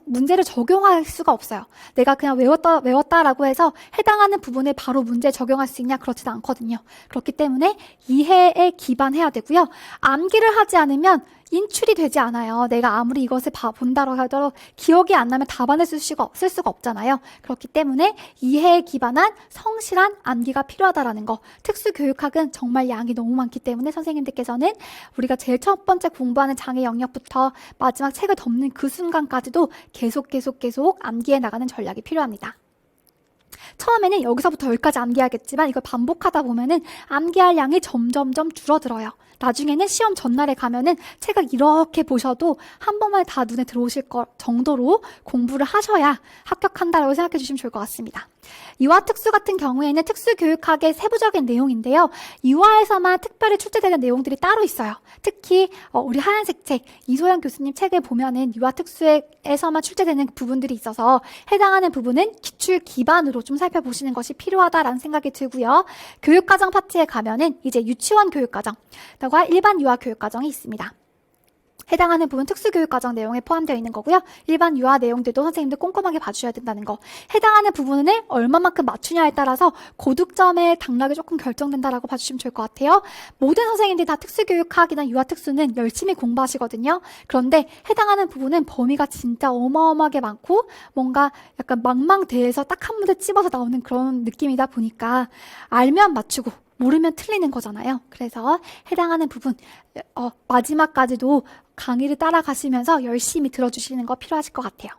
문제를 적용할 수가 없어요. 내가 그냥 외웠다라고 해서 해당하는 부분에 바로 문제 적용할 수 있냐? 그렇지도 않거든요. 그렇기 때문에 이해에 기반해야 되고요. 암기를 하지 않으면 인출이 되지 않아요. 내가 아무리 이것을 본다고 하더라도 기억이 안 나면 답안을 쓸 수가 없잖아요. 그렇기 때문에 이해에 기반한 성실한 암기가 필요하다라는 거. 특수교육학은 정말 양이 너무 많기 때문에 선생님들께서는 우리가 제일 첫 번째 공부하는 장애 영역부터 마지막 책을 덮는 그 순간까지도 계속 암기해 나가는 전략이 필요합니다. 처음에는 여기서부터 여기까지 암기하겠지만 이걸 반복하다 보면은 암기할 양이 점점점 줄어들어요. 나중에는 시험 전날에 가면은 책을 이렇게 보셔도 한 번만에 다 눈에 들어오실 정도로 공부를 하셔야 합격한다라고 생각해 주시면 좋을 것 같습니다. 유아특수 같은 경우에는 특수교육학의 세부적인 내용인데요. 유아에서만 특별히 출제되는 내용들이 따로 있어요. 특히 우리 하얀색 책, 이소영 교수님 책을 보면은 유아특수에서만 출제되는 부분들이 있어서 해당하는 부분은 기출 기반으로 좀 살펴보시는 것이 필요하다라는 생각이 들고요. 교육과정 파트에 가면은 이제 유치원 교육과정과 일반 유아교육과정이 있습니다. 해당하는 부분 특수교육과정 내용에 포함되어 있는 거고요. 일반 유아 내용들도 선생님들 꼼꼼하게 봐주셔야 된다는 거. 해당하는 부분을 얼마만큼 맞추냐에 따라서 고득점의 당락이 조금 결정된다라고 봐주시면 좋을 것 같아요. 모든 선생님들이 다 특수교육학이나 유아특수는 열심히 공부하시거든요. 그런데 해당하는 부분은 범위가 진짜 어마어마하게 많고 뭔가 약간 망망대해서 딱 한 문제 찝어서 나오는 그런 느낌이다 보니까 알면 맞추고 모르면 틀리는 거잖아요. 그래서 해당하는 부분 마지막까지도 강의를 따라가시면서 열심히 들어주시는 거 필요하실 것 같아요.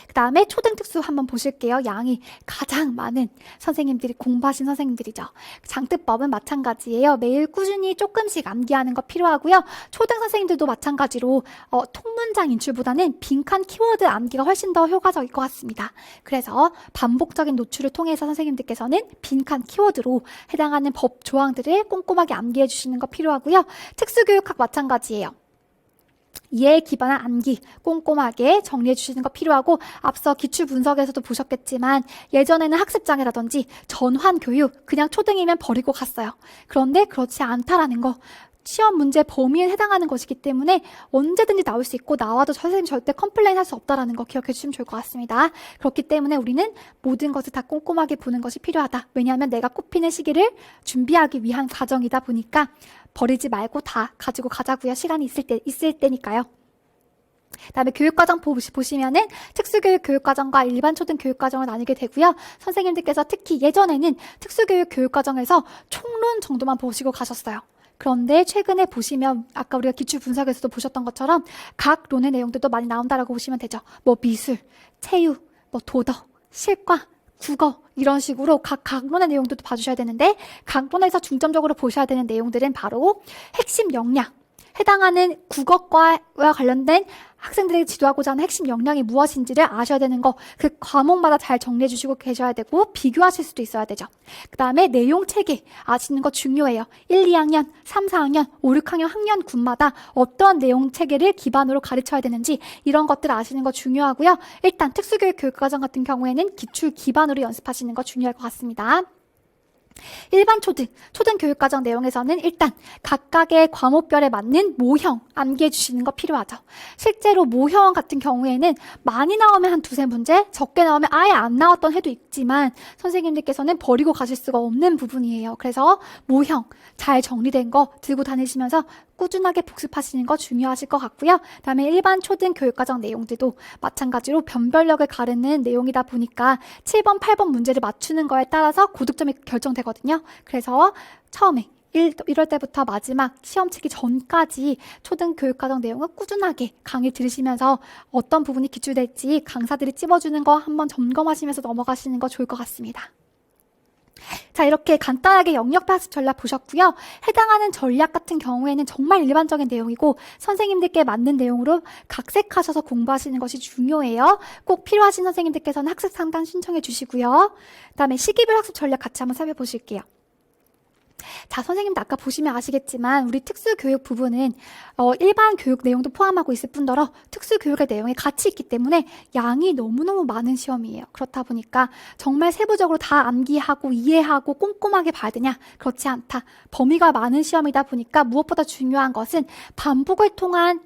그 다음에 초등특수 한번 보실게요. 양이 가장 많은 선생님들이 공부하신 선생님들이죠. 장특법은 마찬가지예요. 매일 꾸준히 조금씩 암기하는 거 필요하고요. 초등 선생님들도 마찬가지로 통문장 인출보다는 빈칸 키워드 암기가 훨씬 더 효과적일 것 같습니다. 그래서 반복적인 노출을 통해서 선생님들께서는 빈칸 키워드로 해당하는 법 조항들을 꼼꼼하게 암기해 주시는 거 필요하고요. 특수교육학 마찬가지예요. 이해에 기반한 암기 꼼꼼하게 정리해 주시는 거 필요하고, 앞서 기출 분석에서도 보셨겠지만 예전에는 학습장애라든지 전환교육 그냥 초등이면 버리고 갔어요. 그런데 그렇지 않다라는 거, 시험 문제 범위에 해당하는 것이기 때문에 언제든지 나올 수 있고 나와도 선생님 절대 컴플레인 할 수 없다라는 거 기억해 주시면 좋을 것 같습니다. 그렇기 때문에 우리는 모든 것을 다 꼼꼼하게 보는 것이 필요하다. 왜냐하면 내가 꼽히는 시기를 준비하기 위한 과정이다 보니까 버리지 말고 다 가지고 가자고요. 시간이 있을 때니까요. 그다음에 교육과정 보시면은 특수교육 교육과정과 일반 초등 교육과정을 나누게 되고요. 선생님들께서 특히 예전에는 특수교육 교육과정에서 총론 정도만 보시고 가셨어요. 그런데 최근에 보시면 아까 우리가 기출 분석에서도 보셨던 것처럼 각 론의 내용들도 많이 나온다라고 보시면 되죠. 뭐 미술, 체육, 뭐 도덕, 실과, 국어 이런 식으로 각 론의 내용들도 봐주셔야 되는데, 각 론에서 중점적으로 보셔야 되는 내용들은 바로 핵심 역량, 해당하는 국어과와 관련된 학생들에게 지도하고자 하는 핵심 역량이 무엇인지를 아셔야 되는 거, 그 과목마다 잘 정리해 주시고 계셔야 되고 비교하실 수도 있어야 되죠. 그 다음에 내용 체계 아시는 거 중요해요. 1, 2학년, 3, 4학년, 5, 6학년 학년군마다 어떤 내용 체계를 기반으로 가르쳐야 되는지 이런 것들 아시는 거 중요하고요. 일단 특수교육 교육과정 같은 경우에는 기출 기반으로 연습하시는 거 중요할 것 같습니다. 일반 초등 교육과정 내용에서는 일단 각각의 과목별에 맞는 모형 암기해 주시는 거 필요하죠. 실제로 모형 같은 경우에는 많이 나오면 한 두세 문제, 적게 나오면 아예 안 나왔던 해도 있지만 선생님들께서는 버리고 가실 수가 없는 부분이에요. 그래서 모형 잘 정리된 거 들고 다니시면서 꾸준하게 복습하시는 거 중요하실 것 같고요. 그다음에 일반 초등 교육과정 내용들도 마찬가지로 변별력을 가르는 내용이다 보니까 7번, 8번 문제를 맞추는 거에 따라서 고득점이 결정되거든요. 그래서 처음에 1월 때부터 마지막 시험 치기 전까지 초등 교육과정 내용을 꾸준하게 강의 들으시면서 어떤 부분이 기출될지 강사들이 찝어주는 거 한번 점검하시면서 넘어가시는 거 좋을 것 같습니다. 자, 이렇게 간단하게 영역 학습 전략 보셨고요. 해당하는 전략 같은 경우에는 정말 일반적인 내용이고 선생님들께 맞는 내용으로 각색하셔서 공부하시는 것이 중요해요. 꼭 필요하신 선생님들께서는 학습 상담 신청해 주시고요. 그다음에 시기별 학습 전략 같이 한번 살펴보실게요. 자, 선생님도 아까 보시면 아시겠지만 우리 특수교육 부분은 일반 교육 내용도 포함하고 있을 뿐더러 특수교육의 내용이 같이 있기 때문에 양이 너무너무 많은 시험이에요. 그렇다 보니까 정말 세부적으로 다 암기하고 이해하고 꼼꼼하게 봐야 되냐? 그렇지 않다. 범위가 많은 시험이다 보니까 무엇보다 중요한 것은 반복을 통한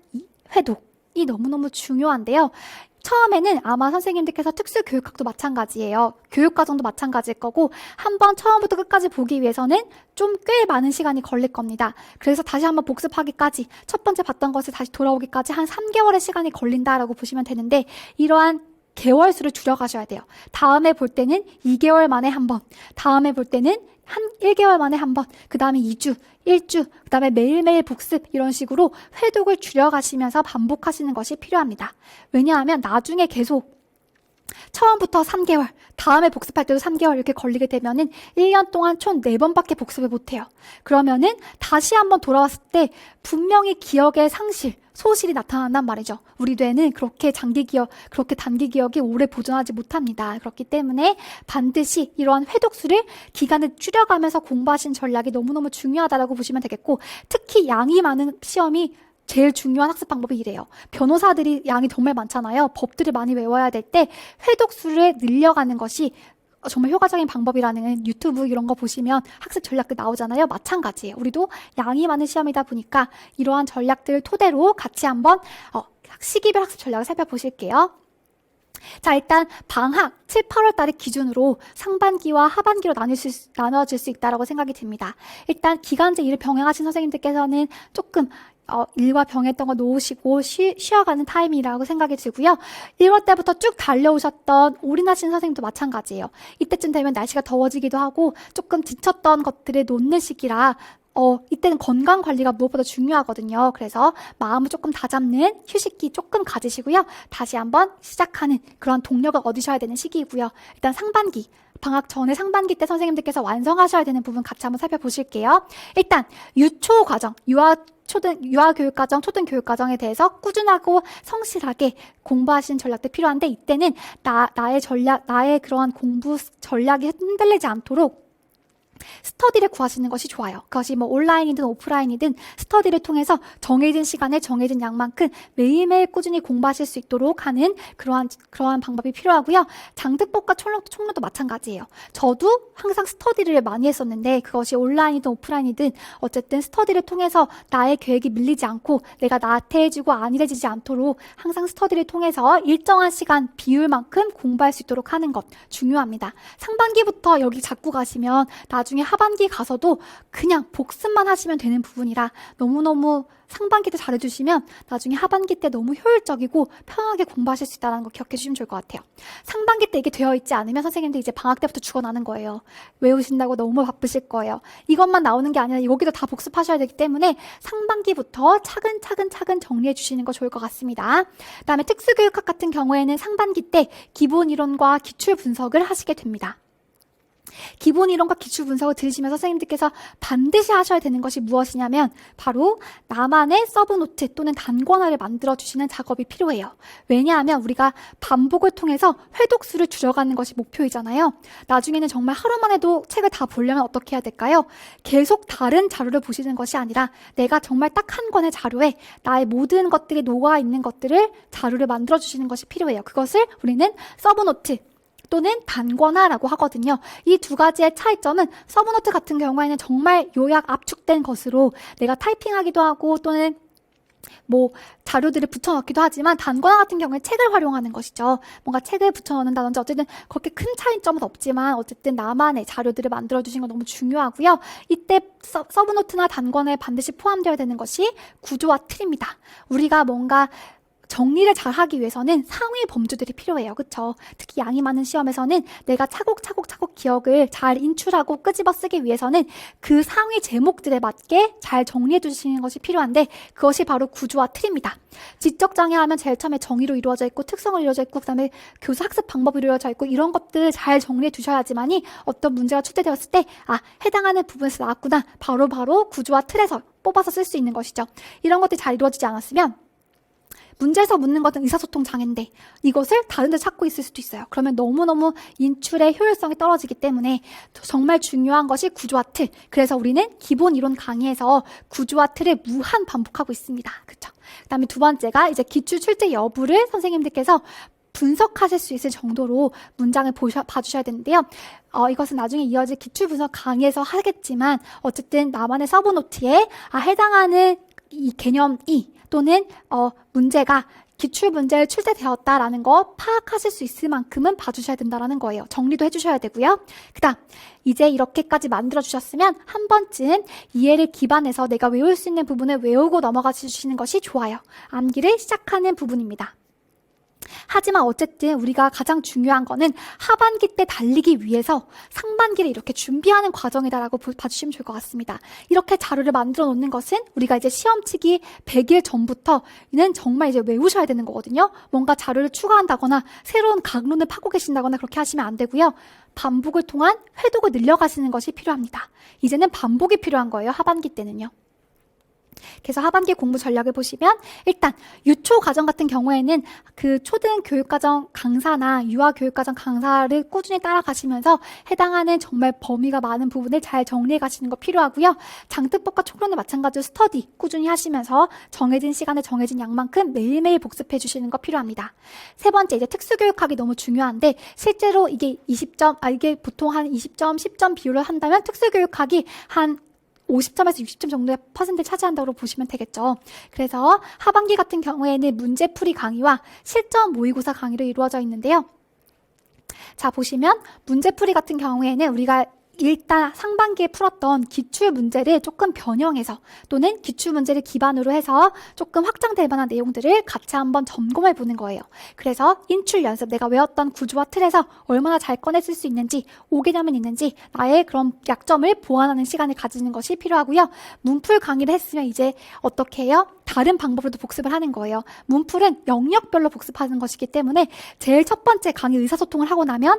회독이 너무너무 중요한데요. 처음에는 아마 선생님들께서 특수교육학도 마찬가지예요. 교육과정도 마찬가지일 거고 한번 처음부터 끝까지 보기 위해서는 좀 꽤 많은 시간이 걸릴 겁니다. 그래서 다시 한번 복습하기까지 첫 번째 봤던 것을 다시 돌아오기까지 한 3개월의 시간이 걸린다라고 보시면 되는데 이러한 개월 수를 줄여가셔야 돼요. 다음에 볼 때는 2개월 만에 한 번, 다음에 볼 때는 1개월 만에 한 번, 그 다음에 2주, 1주, 그 다음에 매일매일 복습 이런 식으로 회독을 줄여가시면서 반복하시는 것이 필요합니다. 왜냐하면 나중에 계속 처음부터 3개월, 다음에 복습할 때도 3개월 이렇게 걸리게 되면은 1년 동안 총 4번밖에 복습을 못해요. 그러면은 다시 한번 돌아왔을 때 분명히 기억의 상실, 소실이 나타난단 말이죠. 우리 뇌는 그렇게 그렇게 단기 기억이 오래 보존하지 못합니다. 그렇기 때문에 반드시 이러한 회독수를 기간을 줄여가면서 공부하신 전략이 너무너무 중요하다고 보시면 되겠고, 특히 양이 많은 시험이 제일 중요한 학습 방법이 이래요. 변호사들이 양이 정말 많잖아요. 법들을 많이 외워야 될 때 회독수를 늘려가는 것이 정말 효과적인 방법이라는 유튜브 이런 거 보시면 학습 전략들 나오잖아요. 마찬가지예요. 우리도 양이 많은 시험이다 보니까 이러한 전략들을 토대로 같이 한번 시기별 학습 전략을 살펴보실게요. 자, 일단 방학 7, 8월 달을 기준으로 상반기와 하반기로 나눠질 수 있다고 생각이 듭니다. 일단 기간제 일을 병행하신 선생님들께서는 조금 일과 병했던 거 놓으시고 쉬어가는 타임이라고 생각이 들고요. 1월 때부터 쭉 달려오셨던 올인하신 선생님도 마찬가지예요. 이때쯤 되면 날씨가 더워지기도 하고 조금 지쳤던 것들을 놓는 시기라 이때는 건강 관리가 무엇보다 중요하거든요. 그래서 마음을 조금 다잡는 휴식기 조금 가지시고요. 다시 한번 시작하는 그런 동력을 얻으셔야 되는 시기이고요. 일단 상반기, 방학 전에 상반기 때 선생님들께서 완성하셔야 되는 부분 같이 한번 살펴보실게요. 일단 유초 과정, 유아교육과정, 초등교육과정에 대해서 꾸준하고 성실하게 공부하시는 전략도 필요한데, 이때는 나의 그러한 공부 전략이 흔들리지 않도록 스터디를 구하시는 것이 좋아요. 그것이 뭐 온라인이든 오프라인이든 스터디를 통해서 정해진 시간에 정해진 양만큼 매일매일 꾸준히 공부하실 수 있도록 하는 그러한 방법이 필요하고요. 장득법과 총론도 마찬가지예요. 저도 항상 스터디를 많이 했었는데, 그것이 온라인이든 오프라인이든 어쨌든 스터디를 통해서 나의 계획이 밀리지 않고 내가 나태해지고 안일해지지 않도록 항상 스터디를 통해서 일정한 시간 비율만큼 공부할 수 있도록 하는 것 중요합니다. 상반기부터 여기 잡고 가시면 나중에 하반기 가서도 그냥 복습만 하시면 되는 부분이라, 너무너무 상반기 때 잘해주시면 나중에 하반기 때 너무 효율적이고 편하게 공부하실 수 있다는 거 기억해 주시면 좋을 것 같아요. 상반기 때 이게 되어 있지 않으면 선생님들 이제 방학 때부터 죽어나는 거예요. 외우신다고 너무 바쁘실 거예요. 이것만 나오는 게 아니라 여기도 다 복습하셔야 되기 때문에 상반기부터 차근차근 정리해 주시는 거 좋을 것 같습니다. 그다음에 특수교육학 같은 경우에는 상반기 때 기본 이론과 기출 분석을 하시게 됩니다. 기본 이론과 기출 분석을 들으시면서 선생님들께서 반드시 하셔야 되는 것이 무엇이냐면 바로 나만의 서브노트 또는 단권화를 만들어주시는 작업이 필요해요. 왜냐하면 우리가 반복을 통해서 회독수를 줄여가는 것이 목표이잖아요. 나중에는 정말 하루만 해도 책을 다 보려면 어떻게 해야 될까요? 계속 다른 자료를 보시는 것이 아니라 내가 정말 딱 한 권의 자료에 나의 모든 것들이 녹아있는 것들을 자료를 만들어주시는 것이 필요해요. 그것을 우리는 서브노트 또는 단권화라고 하거든요. 이 두 가지의 차이점은 서브노트 같은 경우에는 정말 요약 압축된 것으로 내가 타이핑하기도 하고 또는 뭐 자료들을 붙여넣기도 하지만, 단권화 같은 경우에 책을 활용하는 것이죠. 뭔가 책을 붙여넣는다든지 어쨌든 그렇게 큰 차이점은 없지만 어쨌든 나만의 자료들을 만들어주신 건 너무 중요하고요. 이때 서브노트나 단권화에 반드시 포함되어야 되는 것이 구조와 틀입니다. 우리가 뭔가 정리를 잘 하기 위해서는 상위 범주들이 필요해요. 그쵸? 특히 양이 많은 시험에서는 내가 차곡차곡 기억을 잘 인출하고 끄집어 쓰기 위해서는 그 상위 제목들에 맞게 잘 정리해 주시는 것이 필요한데, 그것이 바로 구조와 틀입니다. 지적장애 하면 제일 처음에 정의로 이루어져 있고 특성으로 이루어져 있고 그다음에 교사 학습 방법으로 이루어져 있고, 이런 것들을 잘 정리해 두셔야지만이 어떤 문제가 출제되었을 때 해당하는 부분에서 나왔구나, 바로 구조와 틀에서 뽑아서 쓸 수 있는 것이죠. 이런 것들이 잘 이루어지지 않았으면 문제에서 묻는 것은 의사소통 장애인데 이것을 다른 데 찾고 있을 수도 있어요. 그러면 너무너무 인출의 효율성이 떨어지기 때문에 정말 중요한 것이 구조와 틀. 그래서 우리는 기본 이론 강의에서 구조와 틀을 무한 반복하고 있습니다. 그렇죠? 그다음에 두 번째가 이제 기출 출제 여부를 선생님들께서 분석하실 수 있을 정도로 문장을 봐주셔야 되는데요. 이것은 나중에 이어질 기출 분석 강의에서 하겠지만 어쨌든 나만의 서브노트에 해당하는 이 개념이 또는 문제가 기출 문제에 출제되었다라는 거 파악하실 수 있을 만큼은 봐주셔야 된다는 거예요. 정리도 해주셔야 되고요. 그다음 이제 이렇게까지 만들어주셨으면 한 번쯤 이해를 기반해서 내가 외울 수 있는 부분을 외우고 넘어가 주시는 것이 좋아요. 암기를 시작하는 부분입니다. 하지만 어쨌든 우리가 가장 중요한 거는 하반기 때 달리기 위해서 상반기를 이렇게 준비하는 과정이다라고 봐주시면 좋을 것 같습니다. 이렇게 자료를 만들어 놓는 것은 우리가 이제 시험 치기 100일 전부터는 정말 이제 외우셔야 되는 거거든요. 뭔가 자료를 추가한다거나 새로운 강론을 파고 계신다거나 그렇게 하시면 안 되고요. 반복을 통한 회독을 늘려가시는 것이 필요합니다. 이제는 반복이 필요한 거예요. 하반기 때는요. 그래서 하반기 공부 전략을 보시면 일단 유초 과정 같은 경우에는 그 초등 교육과정 강사나 유아 교육과정 강사를 꾸준히 따라가시면서 해당하는 정말 범위가 많은 부분을 잘 정리해 가시는 거 필요하고요. 장특법과 총론은 마찬가지로 스터디 꾸준히 하시면서 정해진 시간에 정해진 양만큼 매일매일 복습해 주시는 거 필요합니다. 세 번째, 이제 특수교육학이 너무 중요한데 실제로 이게 20점, 이게 보통 한 20점, 10점 비율을 한다면 특수교육학이 한 50점에서 60점 정도의 퍼센트를 차지한다고 보시면 되겠죠. 그래서 하반기 같은 경우에는 문제풀이 강의와 실전 모의고사 강의로 이루어져 있는데요. 자, 보시면 문제풀이 같은 경우에는 우리가 일단 상반기에 풀었던 기출 문제를 조금 변형해서 또는 기출 문제를 기반으로 해서 조금 확장될 만한 내용들을 같이 한번 점검해 보는 거예요. 그래서 인출 연습, 내가 외웠던 구조와 틀에서 얼마나 잘 꺼냈을 수 있는지, 오개념은 있는지, 나의 그런 약점을 보완하는 시간을 가지는 것이 필요하고요. 문풀 강의를 했으면 이제 어떻게 해요? 다른 방법으로도 복습을 하는 거예요. 문풀은 영역별로 복습하는 것이기 때문에 제일 첫 번째 강의 의사소통을 하고 나면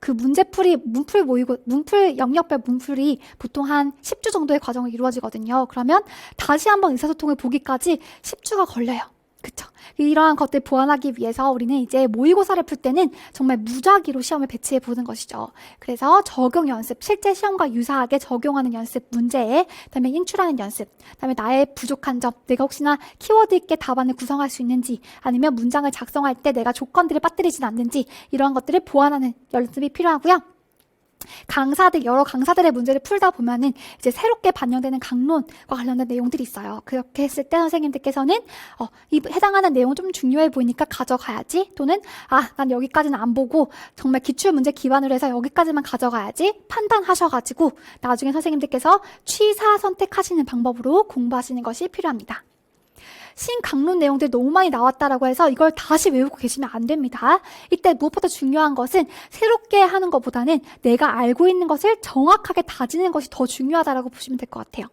그 문제풀이, 문풀 영역별 문풀이 보통 한 10주 정도의 과정을 이루어지거든요. 그러면 다시 한번 의사소통을 보기까지 10주가 걸려요. 그쵸? 이러한 것들 보완하기 위해서 우리는 이제 모의고사를 풀 때는 정말 무작위로 시험을 배치해 보는 것이죠. 그래서 적용 연습, 실제 시험과 유사하게 적용하는 연습 문제에, 그다음에 인출하는 연습, 그다음에 나의 부족한 점, 내가 혹시나 키워드 있게 답안을 구성할 수 있는지, 아니면 문장을 작성할 때 내가 조건들을 빠뜨리진 않는지, 이러한 것들을 보완하는 연습이 필요하고요. 여러 강사들의 문제를 풀다 보면은 이제 새롭게 반영되는 강론과 관련된 내용들이 있어요. 그렇게 했을 때 선생님들께서는 이 해당하는 내용 좀 중요해 보이니까 가져가야지, 또는 난 여기까지는 안 보고 정말 기출 문제 기반으로 해서 여기까지만 가져가야지 판단하셔가지고 나중에 선생님들께서 취사 선택하시는 방법으로 공부하시는 것이 필요합니다. 신강론 내용들이 너무 많이 나왔다라고 해서 이걸 다시 외우고 계시면 안 됩니다. 이때 무엇보다 중요한 것은 새롭게 하는 것보다는 내가 알고 있는 것을 정확하게 다지는 것이 더 중요하다라고 보시면 될 것 같아요.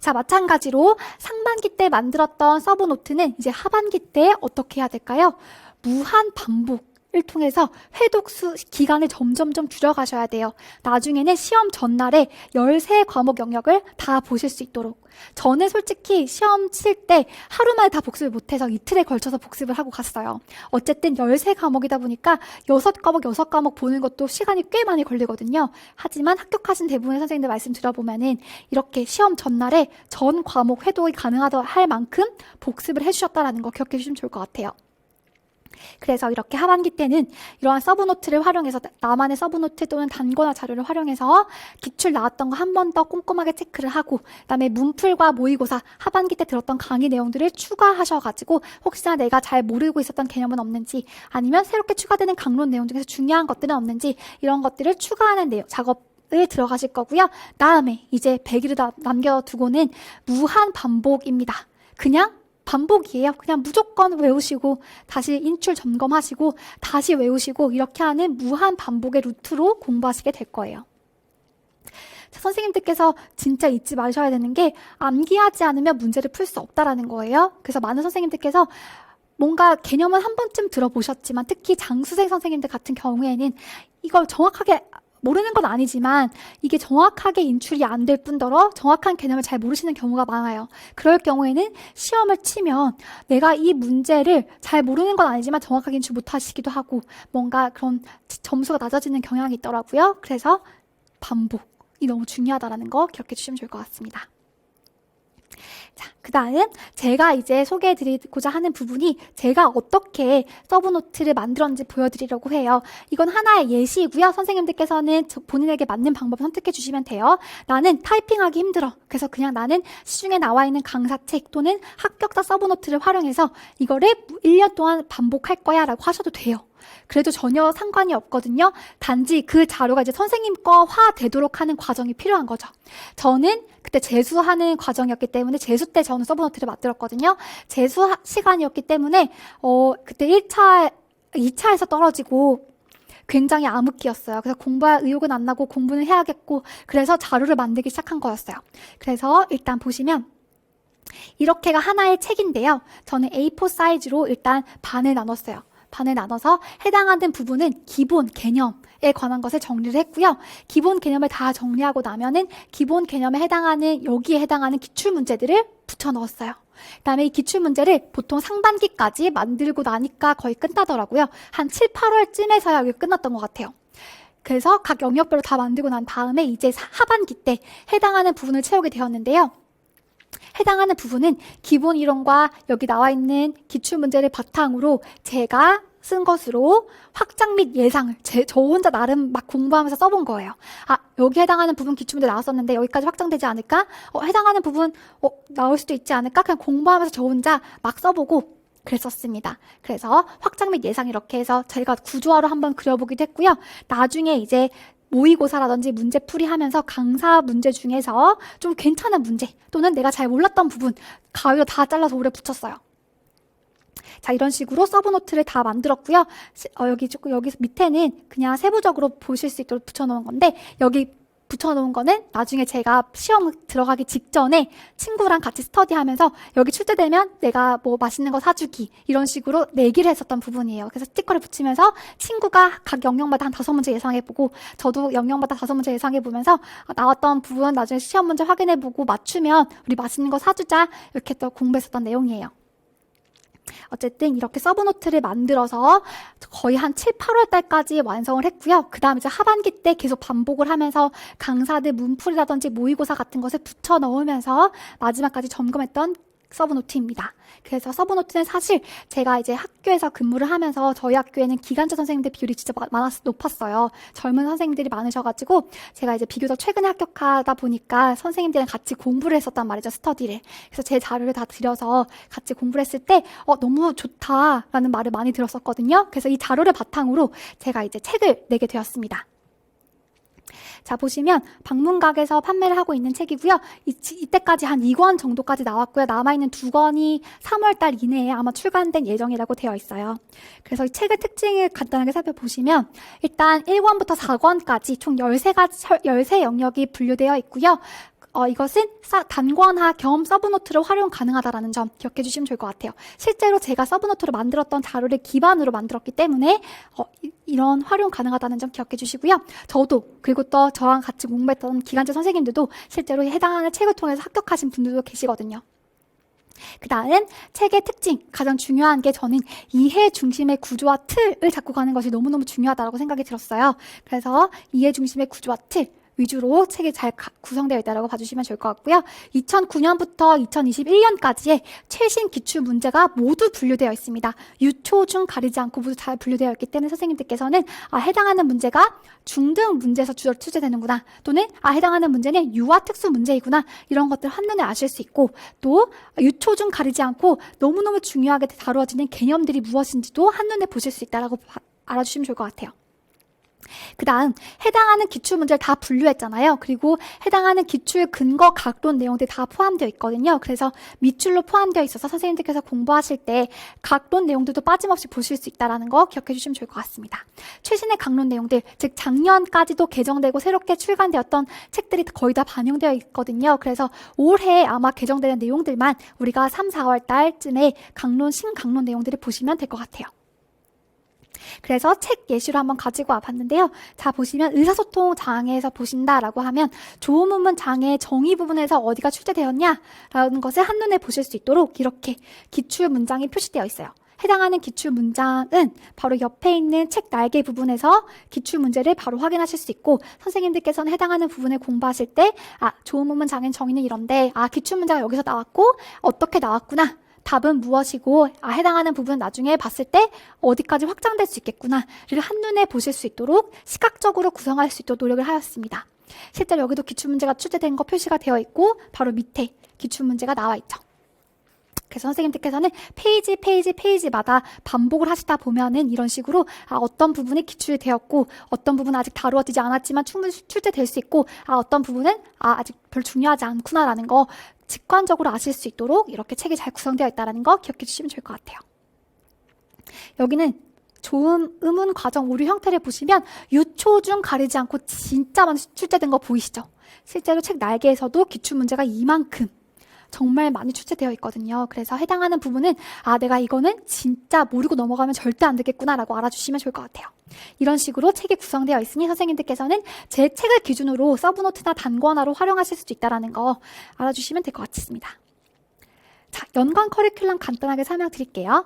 자, 마찬가지로 상반기 때 만들었던 서브노트는 이제 하반기 때 어떻게 해야 될까요? 무한 반복을 통해서 회독수 기간을 점점점 줄여가셔야 돼요. 나중에는 시험 전날에 13과목 영역을 다 보실 수 있도록. 저는 솔직히 시험 칠 때 하루 만에 다 복습을 못해서 이틀에 걸쳐서 복습을 하고 갔어요. 어쨌든 13과목이다 보니까 6과목 보는 것도 시간이 꽤 많이 걸리거든요. 하지만 합격하신 대부분의 선생님들 말씀 들어보면은 이렇게 시험 전날에 전 과목 회독이 가능하다 할 만큼 복습을 해주셨다라는 거 기억해 주시면 좋을 것 같아요. 그래서 이렇게 하반기 때는 이러한 서브노트를 활용해서, 나만의 서브노트 또는 단권화 자료를 활용해서 기출 나왔던 거 한 번 더 꼼꼼하게 체크를 하고, 그다음에 문풀과 모의고사 하반기 때 들었던 강의 내용들을 추가하셔가지고 혹시나 내가 잘 모르고 있었던 개념은 없는지, 아니면 새롭게 추가되는 강론 내용 중에서 중요한 것들은 없는지, 이런 것들을 추가하는 내용 작업을 들어가실 거고요. 다음에 이제 100일을 남겨두고는 무한 반복입니다. 그냥 반복이에요. 그냥 무조건 외우시고 다시 인출 점검하시고 다시 외우시고 이렇게 하는 무한 반복의 루트로 공부하시게 될 거예요. 자, 선생님들께서 진짜 잊지 마셔야 되는 게 암기하지 않으면 문제를 풀 수 없다라는 거예요. 그래서 많은 선생님들께서 뭔가 개념은 한 번쯤 들어보셨지만 특히 장수생 선생님들 같은 경우에는 이걸 정확하게 모르는 건 아니지만 이게 정확하게 인출이 안 될 뿐더러 정확한 개념을 잘 모르시는 경우가 많아요. 그럴 경우에는 시험을 치면 내가 이 문제를 잘 모르는 건 아니지만 정확하게 인출 못 하시기도 하고 뭔가 그런 점수가 낮아지는 경향이 있더라고요. 그래서 반복이 너무 중요하다는 거 기억해 주시면 좋을 것 같습니다. 자, 그 다음 제가 이제 소개해드리고자 하는 부분이 제가 어떻게 서브노트를 만들었는지 보여드리려고 해요. 이건 하나의 예시이고요. 선생님들께서는 본인에게 맞는 방법을 선택해 주시면 돼요. 나는 타이핑하기 힘들어. 그래서 그냥 나는 시중에 나와 있는 강사책 또는 합격자 서브노트를 활용해서 이거를 1년 동안 반복할 거야 라고 하셔도 돼요. 그래도 전혀 상관이 없거든요. 단지 그 자료가 이제 선생님 거화 되도록 하는 과정이 필요한 거죠. 저는 그때 재수하는 과정이었기 때문에 재수 때 저는 서브노트를 만들었거든요. 재수 시간이었기 때문에 그때 1차, 2차에서 떨어지고 굉장히 암흑기였어요. 그래서 공부할 의욕은 안 나고 공부는 해야겠고 그래서 자료를 만들기 시작한 거였어요. 그래서 일단 보시면 이렇게가 하나의 책인데요. 저는 A4 사이즈로 일단 반을 나눴어요. 반을 나눠서 해당하는 부분은 기본 개념에 관한 것을 정리를 했고요. 기본 개념을 다 정리하고 나면은 기본 개념에 해당하는 여기에 해당하는 기출 문제들을 붙여 넣었어요. 그다음에 이 기출 문제를 보통 상반기까지 만들고 나니까 거의 끝나더라고요. 한 7, 8월쯤에서야 여기 끝났던 것 같아요. 그래서 각 영역별로 다 만들고 난 다음에 이제 하반기 때 해당하는 부분을 채우게 되었는데요. 해당하는 부분은 기본 이론과 여기 나와 있는 기출문제를 바탕으로 제가 쓴 것으로 확장 및 예상을 저 혼자 나름 막 공부하면서 써본 거예요. 여기 해당하는 부분 기출문제 나왔었는데 여기까지 확장되지 않을까? 해당하는 부분 나올 수도 있지 않을까? 그냥 공부하면서 저 혼자 막 써보고 그랬었습니다. 그래서 확장 및 예상 이렇게 해서 제가 구조화로 한번 그려보기도 했고요. 나중에 이제 모의고사라든지 문제풀이 하면서 강사 문제 중에서 좀 괜찮은 문제 또는 내가 잘 몰랐던 부분 가위로 다 잘라서 오래 붙였어요. 자, 이런 식으로 서브노트를 다 만들었고요. 여기 밑에는 그냥 세부적으로 보실 수 있도록 붙여놓은 건데, 여기 붙여놓은 거는 나중에 제가 시험 들어가기 직전에 친구랑 같이 스터디하면서 여기 출제되면 내가 뭐 맛있는 거 사주기 이런 식으로 내기를 했었던 부분이에요. 그래서 스티커를 붙이면서 친구가 각 영역마다 한 5문제 예상해보고 저도 영역마다 5문제 예상해보면서 나왔던 부분 나중에 시험 문제 확인해보고 맞추면 우리 맛있는 거 사주자 이렇게 또 공부했었던 내용이에요. 어쨌든 이렇게 서브노트를 만들어서 거의 한 7, 8월 달까지 완성을 했고요. 그 다음 이제 하반기 때 계속 반복을 하면서 강사들 문풀이라든지 모의고사 같은 것을 붙여 넣으면서 마지막까지 점검했던 서브노트입니다. 그래서 서브노트는 사실 제가 이제 학교에서 근무를 하면서 저희 학교에는 기간제 선생님들 비율이 진짜 높았어요. 젊은 선생님들이 많으셔가지고 제가 이제 비교적 최근에 합격하다 보니까 선생님들이랑 같이 공부를 했었단 말이죠, 스터디를. 그래서 제 자료를 다 드려서 같이 공부를 했을 때 너무 좋다라는 말을 많이 들었었거든요. 그래서 이 자료를 바탕으로 제가 이제 책을 내게 되었습니다. 자, 보시면 방문각에서 판매를 하고 있는 책이고요. 이때까지 한 2권 정도까지 나왔고요. 남아있는 2권이 3월 달 이내에 아마 출간된 예정이라고 되어 있어요. 그래서 이 책의 특징을 간단하게 살펴보시면 일단 1권부터 4권까지 총 13 영역이 분류되어 있고요. 이것은 단권화 겸 서브노트를 활용 가능하다는 점 기억해 주시면 좋을 것 같아요. 실제로 제가 서브노트를 만들었던 자료를 기반으로 만들었기 때문에 이런 활용 가능하다는 점 기억해 주시고요. 저도 그리고 또 저랑 같이 공부했던 기간제 선생님들도 실제로 해당하는 책을 통해서 합격하신 분들도 계시거든요. 그 다음 책의 특징, 가장 중요한 게 저는 이해 중심의 구조와 틀을 잡고 가는 것이 너무너무 중요하다고 생각이 들었어요. 그래서 이해 중심의 구조와 틀 위주로 책이 잘 구성되어 있다고 봐주시면 좋을 것 같고요. 2009년부터 2021년까지의 최신 기출 문제가 모두 분류되어 있습니다. 유초, 중 가리지 않고 모두 잘 분류되어 있기 때문에 선생님들께서는 해당하는 문제가 중등 문제에서 출제되는구나, 또는 해당하는 문제는 유아 특수 문제이구나, 이런 것들 한눈에 아실 수 있고, 또 유초, 중 가리지 않고 너무너무 중요하게 다루어지는 개념들이 무엇인지도 한눈에 보실 수 있다고 알아주시면 좋을 것 같아요. 그 다음 해당하는 기출문제를 다 분류했잖아요. 그리고 해당하는 기출 근거 각론 내용들이 다 포함되어 있거든요. 그래서 밑줄로 포함되어 있어서 선생님들께서 공부하실 때 각론 내용들도 빠짐없이 보실 수 있다는 거 기억해 주시면 좋을 것 같습니다. 최신의 각론 내용들, 즉 작년까지도 개정되고 새롭게 출간되었던 책들이 거의 다 반영되어 있거든요. 그래서 올해 아마 개정되는 내용들만 우리가 3, 4월 달쯤에 신각론 내용들을 보시면 될 것 같아요. 그래서 책 예시로 한번 가지고 와봤는데요. 자, 보시면 의사소통 장애에서 보신다라고 하면 좋은 문문 장애 정의 부분에서 어디가 출제되었냐라는 것을 한눈에 보실 수 있도록 이렇게 기출 문장이 표시되어 있어요. 해당하는 기출 문장은 바로 옆에 있는 책 날개 부분에서 기출 문제를 바로 확인하실 수 있고, 선생님들께서는 해당하는 부분을 공부하실 때 좋은 문문 장애 정의는 이런데 기출 문제가 여기서 나왔고 어떻게 나왔구나, 답은 무엇이고 해당하는 부분 나중에 봤을 때 어디까지 확장될 수 있겠구나를 한눈에 보실 수 있도록 시각적으로 구성할 수 있도록 노력을 하였습니다. 실제로 여기도 기출문제가 출제된 거 표시가 되어 있고 바로 밑에 기출문제가 나와 있죠. 그래서 선생님들께서는 페이지마다 반복을 하시다 보면은 이런 식으로 어떤 부분이 기출되었고 어떤 부분은 아직 다루어지지 않았지만 충분히 출제될 수 있고 어떤 부분은 아직 별로 중요하지 않구나라는 거 직관적으로 아실 수 있도록 이렇게 책이 잘 구성되어 있다는 거 기억해 주시면 좋을 것 같아요. 여기는 좋은 의문 과정 오류 형태를 보시면 유초, 중 가리지 않고 진짜 많이 출제된 거 보이시죠? 실제로 책 날개에서도 기출문제가 이만큼 정말 많이 출제되어 있거든요. 그래서 해당하는 부분은 내가 이거는 진짜 모르고 넘어가면 절대 안 되겠구나라고 알아주시면 좋을 것 같아요. 이런 식으로 책이 구성되어 있으니 선생님들께서는 제 책을 기준으로 서브노트나 단권화로 활용하실 수도 있다는 거 알아주시면 될 것 같습니다. 자, 연관 커리큘럼 간단하게 설명드릴게요.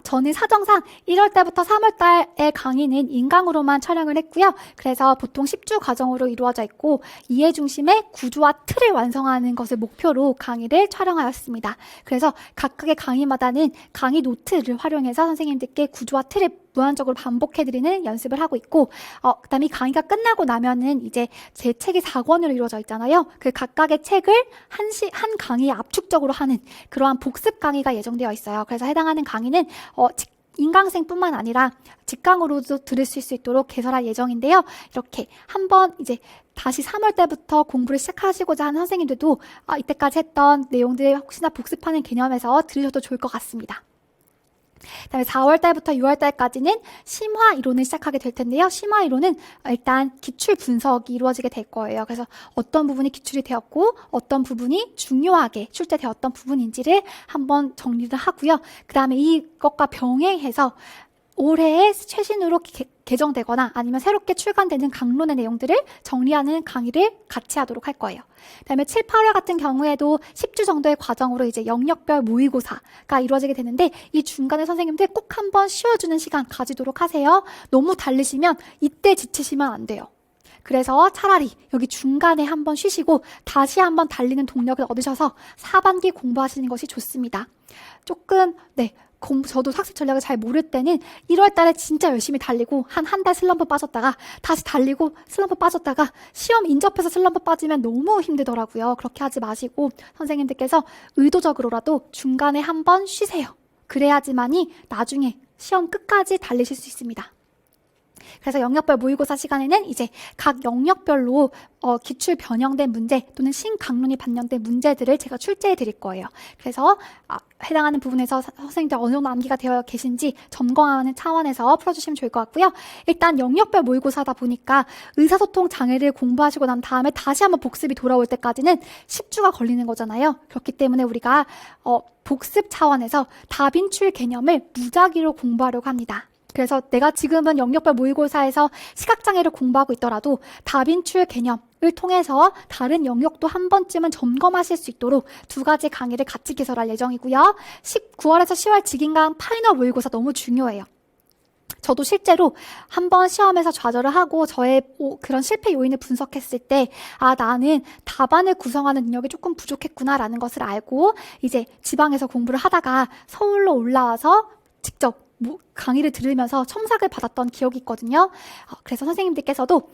저는 사정상 1월 달부터 3월 달의 강의는 인강으로만 촬영을 했고요. 그래서 보통 10주 과정으로 이루어져 있고 이해 중심의 구조와 틀을 완성하는 것을 목표로 강의를 촬영하였습니다. 그래서 각각의 강의마다는 강의 노트를 활용해서 선생님들께 구조와 틀을 무한적으로 반복해드리는 연습을 하고 있고 그 다음에 강의가 끝나고 나면은 이제 제 책이 4권으로 이루어져 있잖아요. 그 각각의 책을 한 강의에 압축적으로 하는 그러한 복습 강의가 예정되어 있어요. 그래서 해당하는 강의는 인강생뿐만 아니라 직강으로도 들으실 수 있도록 개설할 예정인데요. 이렇게 한번 이제 다시 3월 때부터 공부를 시작하시고자 하는 선생님들도 이때까지 했던 내용들 혹시나 복습하는 개념에서 들으셔도 좋을 것 같습니다. 그다음에 4월 달부터 6월 달까지는 심화 이론을 시작하게 될 텐데요. 심화 이론은 일단 기출 분석이 이루어지게 될 거예요. 그래서 어떤 부분이 기출이 되었고 어떤 부분이 중요하게 출제되었던 부분인지를 한번 정리를 하고요. 그다음에 이것과 병행해서 올해의 최신으로 개정되거나 아니면 새롭게 출간되는 강론의 내용들을 정리하는 강의를 같이 하도록 할 거예요. 그다음에 7, 8월 같은 경우에도 10주 정도의 과정으로 이제 영역별 모의고사가 이루어지게 되는데 이 중간에 선생님들 꼭 한번 쉬어주는 시간 가지도록 하세요. 너무 달리시면 이때 지치시면 안 돼요. 그래서 차라리 여기 중간에 한번 쉬시고 다시 한번 달리는 동력을 얻으셔서 하반기 공부하시는 것이 좋습니다. 조금 저도 학습 전략을 잘 모를 때는 1월 달에 진짜 열심히 달리고 한 달 슬럼프 빠졌다가 다시 달리고 슬럼프 빠졌다가 시험 인접해서 슬럼프 빠지면 너무 힘들더라고요. 그렇게 하지 마시고 선생님들께서 의도적으로라도 중간에 한번 쉬세요. 그래야지만이 나중에 시험 끝까지 달리실 수 있습니다. 그래서 영역별 모의고사 시간에는 이제 각 영역별로 기출 변형된 문제 또는 신강론이 반영된 문제들을 제가 출제해 드릴 거예요. 그래서 해당하는 부분에서 선생님들 어느 정도 암기가 되어 계신지 점검하는 차원에서 풀어주시면 좋을 것 같고요. 일단 영역별 모의고사다 보니까 의사소통 장애를 공부하시고 난 다음에 다시 한번 복습이 돌아올 때까지는 10주가 걸리는 거잖아요. 그렇기 때문에 우리가 복습 차원에서 다빈출 개념을 무작위로 공부하려고 합니다. 그래서 내가 지금은 영역별 모의고사에서 시각장애를 공부하고 있더라도 다빈출 개념을 통해서 다른 영역도 한 번쯤은 점검하실 수 있도록 두 가지 강의를 같이 개설할 예정이고요. 9월에서 10월 직인강 파이널 모의고사 너무 중요해요. 저도 실제로 한번 시험에서 좌절을 하고 저의 그런 실패 요인을 분석했을 때 나는 답안을 구성하는 능력이 조금 부족했구나라는 것을 알고 이제 지방에서 공부를 하다가 서울로 올라와서 직접 강의를 들으면서 첨삭을 받았던 기억이 있거든요. 그래서 선생님들께서도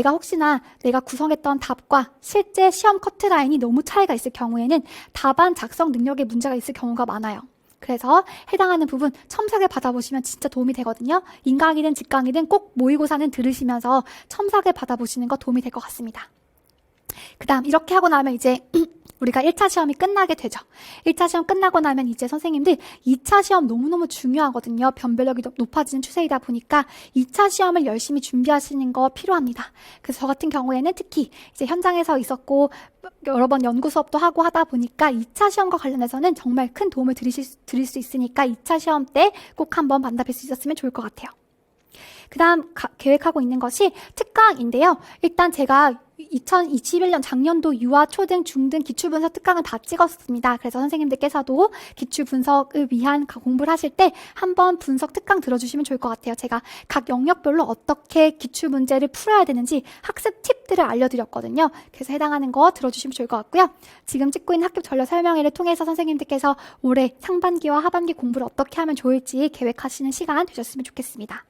혹시나 내가 구성했던 답과 실제 시험 커트라인이 너무 차이가 있을 경우에는 답안 작성 능력에 문제가 있을 경우가 많아요. 그래서 해당하는 부분 첨삭을 받아보시면 진짜 도움이 되거든요. 인강이든 직강이든 꼭 모의고사는 들으시면서 첨삭을 받아보시는 거 도움이 될 것 같습니다. 그 다음 이렇게 하고 나면 이제 우리가 1차 시험이 끝나게 되죠. 1차 시험 끝나고 나면 이제 선생님들 2차 시험 너무너무 중요하거든요. 변별력이 높아지는 추세이다 보니까 2차 시험을 열심히 준비하시는 거 필요합니다. 그래서 저 같은 경우에는 특히 이제 현장에서 있었고 여러 번 연구 수업도 하고 하다 보니까 2차 시험과 관련해서는 정말 큰 도움을 드릴 수 있으니까 2차 시험 때 꼭 한번 만나뵐 수 있었으면 좋을 것 같아요. 그 다음 계획하고 있는 것이 특강인데요. 일단 제가 2021년 작년도 유아, 초등, 중등 기출분석 특강을 다 찍었습니다. 그래서 선생님들께서도 기출분석을 위한 공부를 하실 때 한번 분석 특강 들어주시면 좋을 것 같아요. 제가 각 영역별로 어떻게 기출문제를 풀어야 되는지 학습 팁들을 알려드렸거든요. 그래서 해당하는 거 들어주시면 좋을 것 같고요. 지금 찍고 있는 학급 전략 설명회를 통해서 선생님들께서 올해 상반기와 하반기 공부를 어떻게 하면 좋을지 계획하시는 시간 되셨으면 좋겠습니다.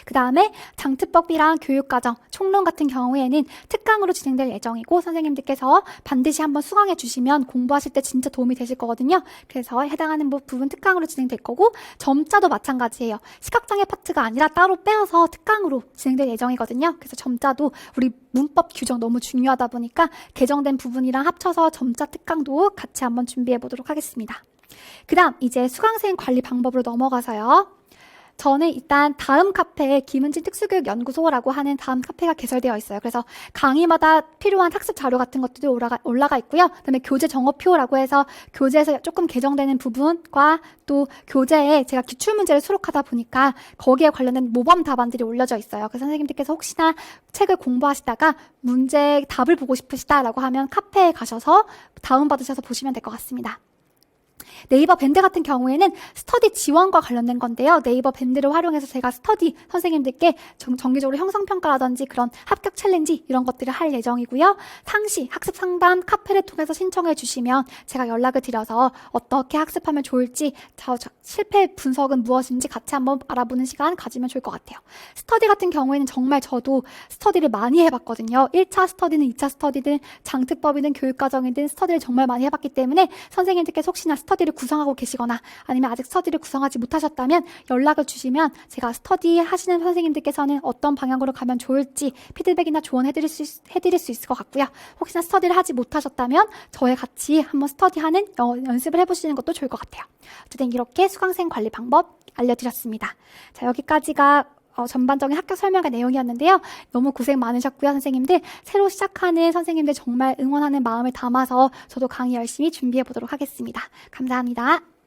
그 다음에 장특법이랑 교육과정, 총론 같은 경우에는 특강으로 진행될 예정이고 선생님들께서 반드시 한번 수강해 주시면 공부하실 때 진짜 도움이 되실 거거든요. 그래서 해당하는 부분 특강으로 진행될 거고 점자도 마찬가지예요. 시각장애 파트가 아니라 따로 빼어서 특강으로 진행될 예정이거든요. 그래서 점자도 우리 문법 규정 너무 중요하다 보니까 개정된 부분이랑 합쳐서 점자 특강도 같이 한번 준비해 보도록 하겠습니다. 그 다음 이제 수강생 관리 방법으로 넘어가서요. 저는 일단 다음 카페에 김은진 특수교육연구소라고 하는 다음 카페가 개설되어 있어요. 그래서 강의마다 필요한 학습 자료 같은 것들이 올라가 있고요. 그다음에 교재 정어표라고 해서 교재에서 조금 개정되는 부분과 또 교재에 제가 기출문제를 수록하다 보니까 거기에 관련된 모범 답안들이 올려져 있어요. 그래서 선생님들께서 혹시나 책을 공부하시다가 문제 답을 보고 싶으시다라고 하면 카페에 가셔서 다운받으셔서 보시면 될 것 같습니다. 네이버 밴드 같은 경우에는 스터디 지원과 관련된 건데요. 네이버 밴드를 활용해서 제가 스터디 선생님들께 정기적으로 형성평가라든지 그런 합격 챌린지 이런 것들을 할 예정이고요. 상시 학습 상담 카페를 통해서 신청해 주시면 제가 연락을 드려서 어떻게 학습하면 좋을지 실패 분석은 무엇인지 같이 한번 알아보는 시간 가지면 좋을 것 같아요. 스터디 같은 경우에는 정말 저도 스터디를 많이 해봤거든요. 1차 스터디는 2차 스터디든 장특법이든 교육과정이든 스터디를 정말 많이 해봤기 때문에 선생님들께서 혹시나 스터디를 구성하고 계시거나 아니면 아직 스터디를 구성하지 못하셨다면 연락을 주시면 제가 스터디 하시는 선생님들께서는 어떤 방향으로 가면 좋을지 피드백이나 조언 해드릴 수 있을 것 같고요. 혹시나 스터디를 하지 못하셨다면 저와 같이 한번 스터디하는 연습을 해보시는 것도 좋을 것 같아요. 어쨌든 이렇게 수강생 관리 방법 알려드렸습니다. 자, 여기까지가 전반적인 학교 설명의 내용이었는데요. 너무 고생 많으셨고요, 선생님들. 새로 시작하는 선생님들 정말 응원하는 마음을 담아서 저도 강의 열심히 준비해 보도록 하겠습니다. 감사합니다.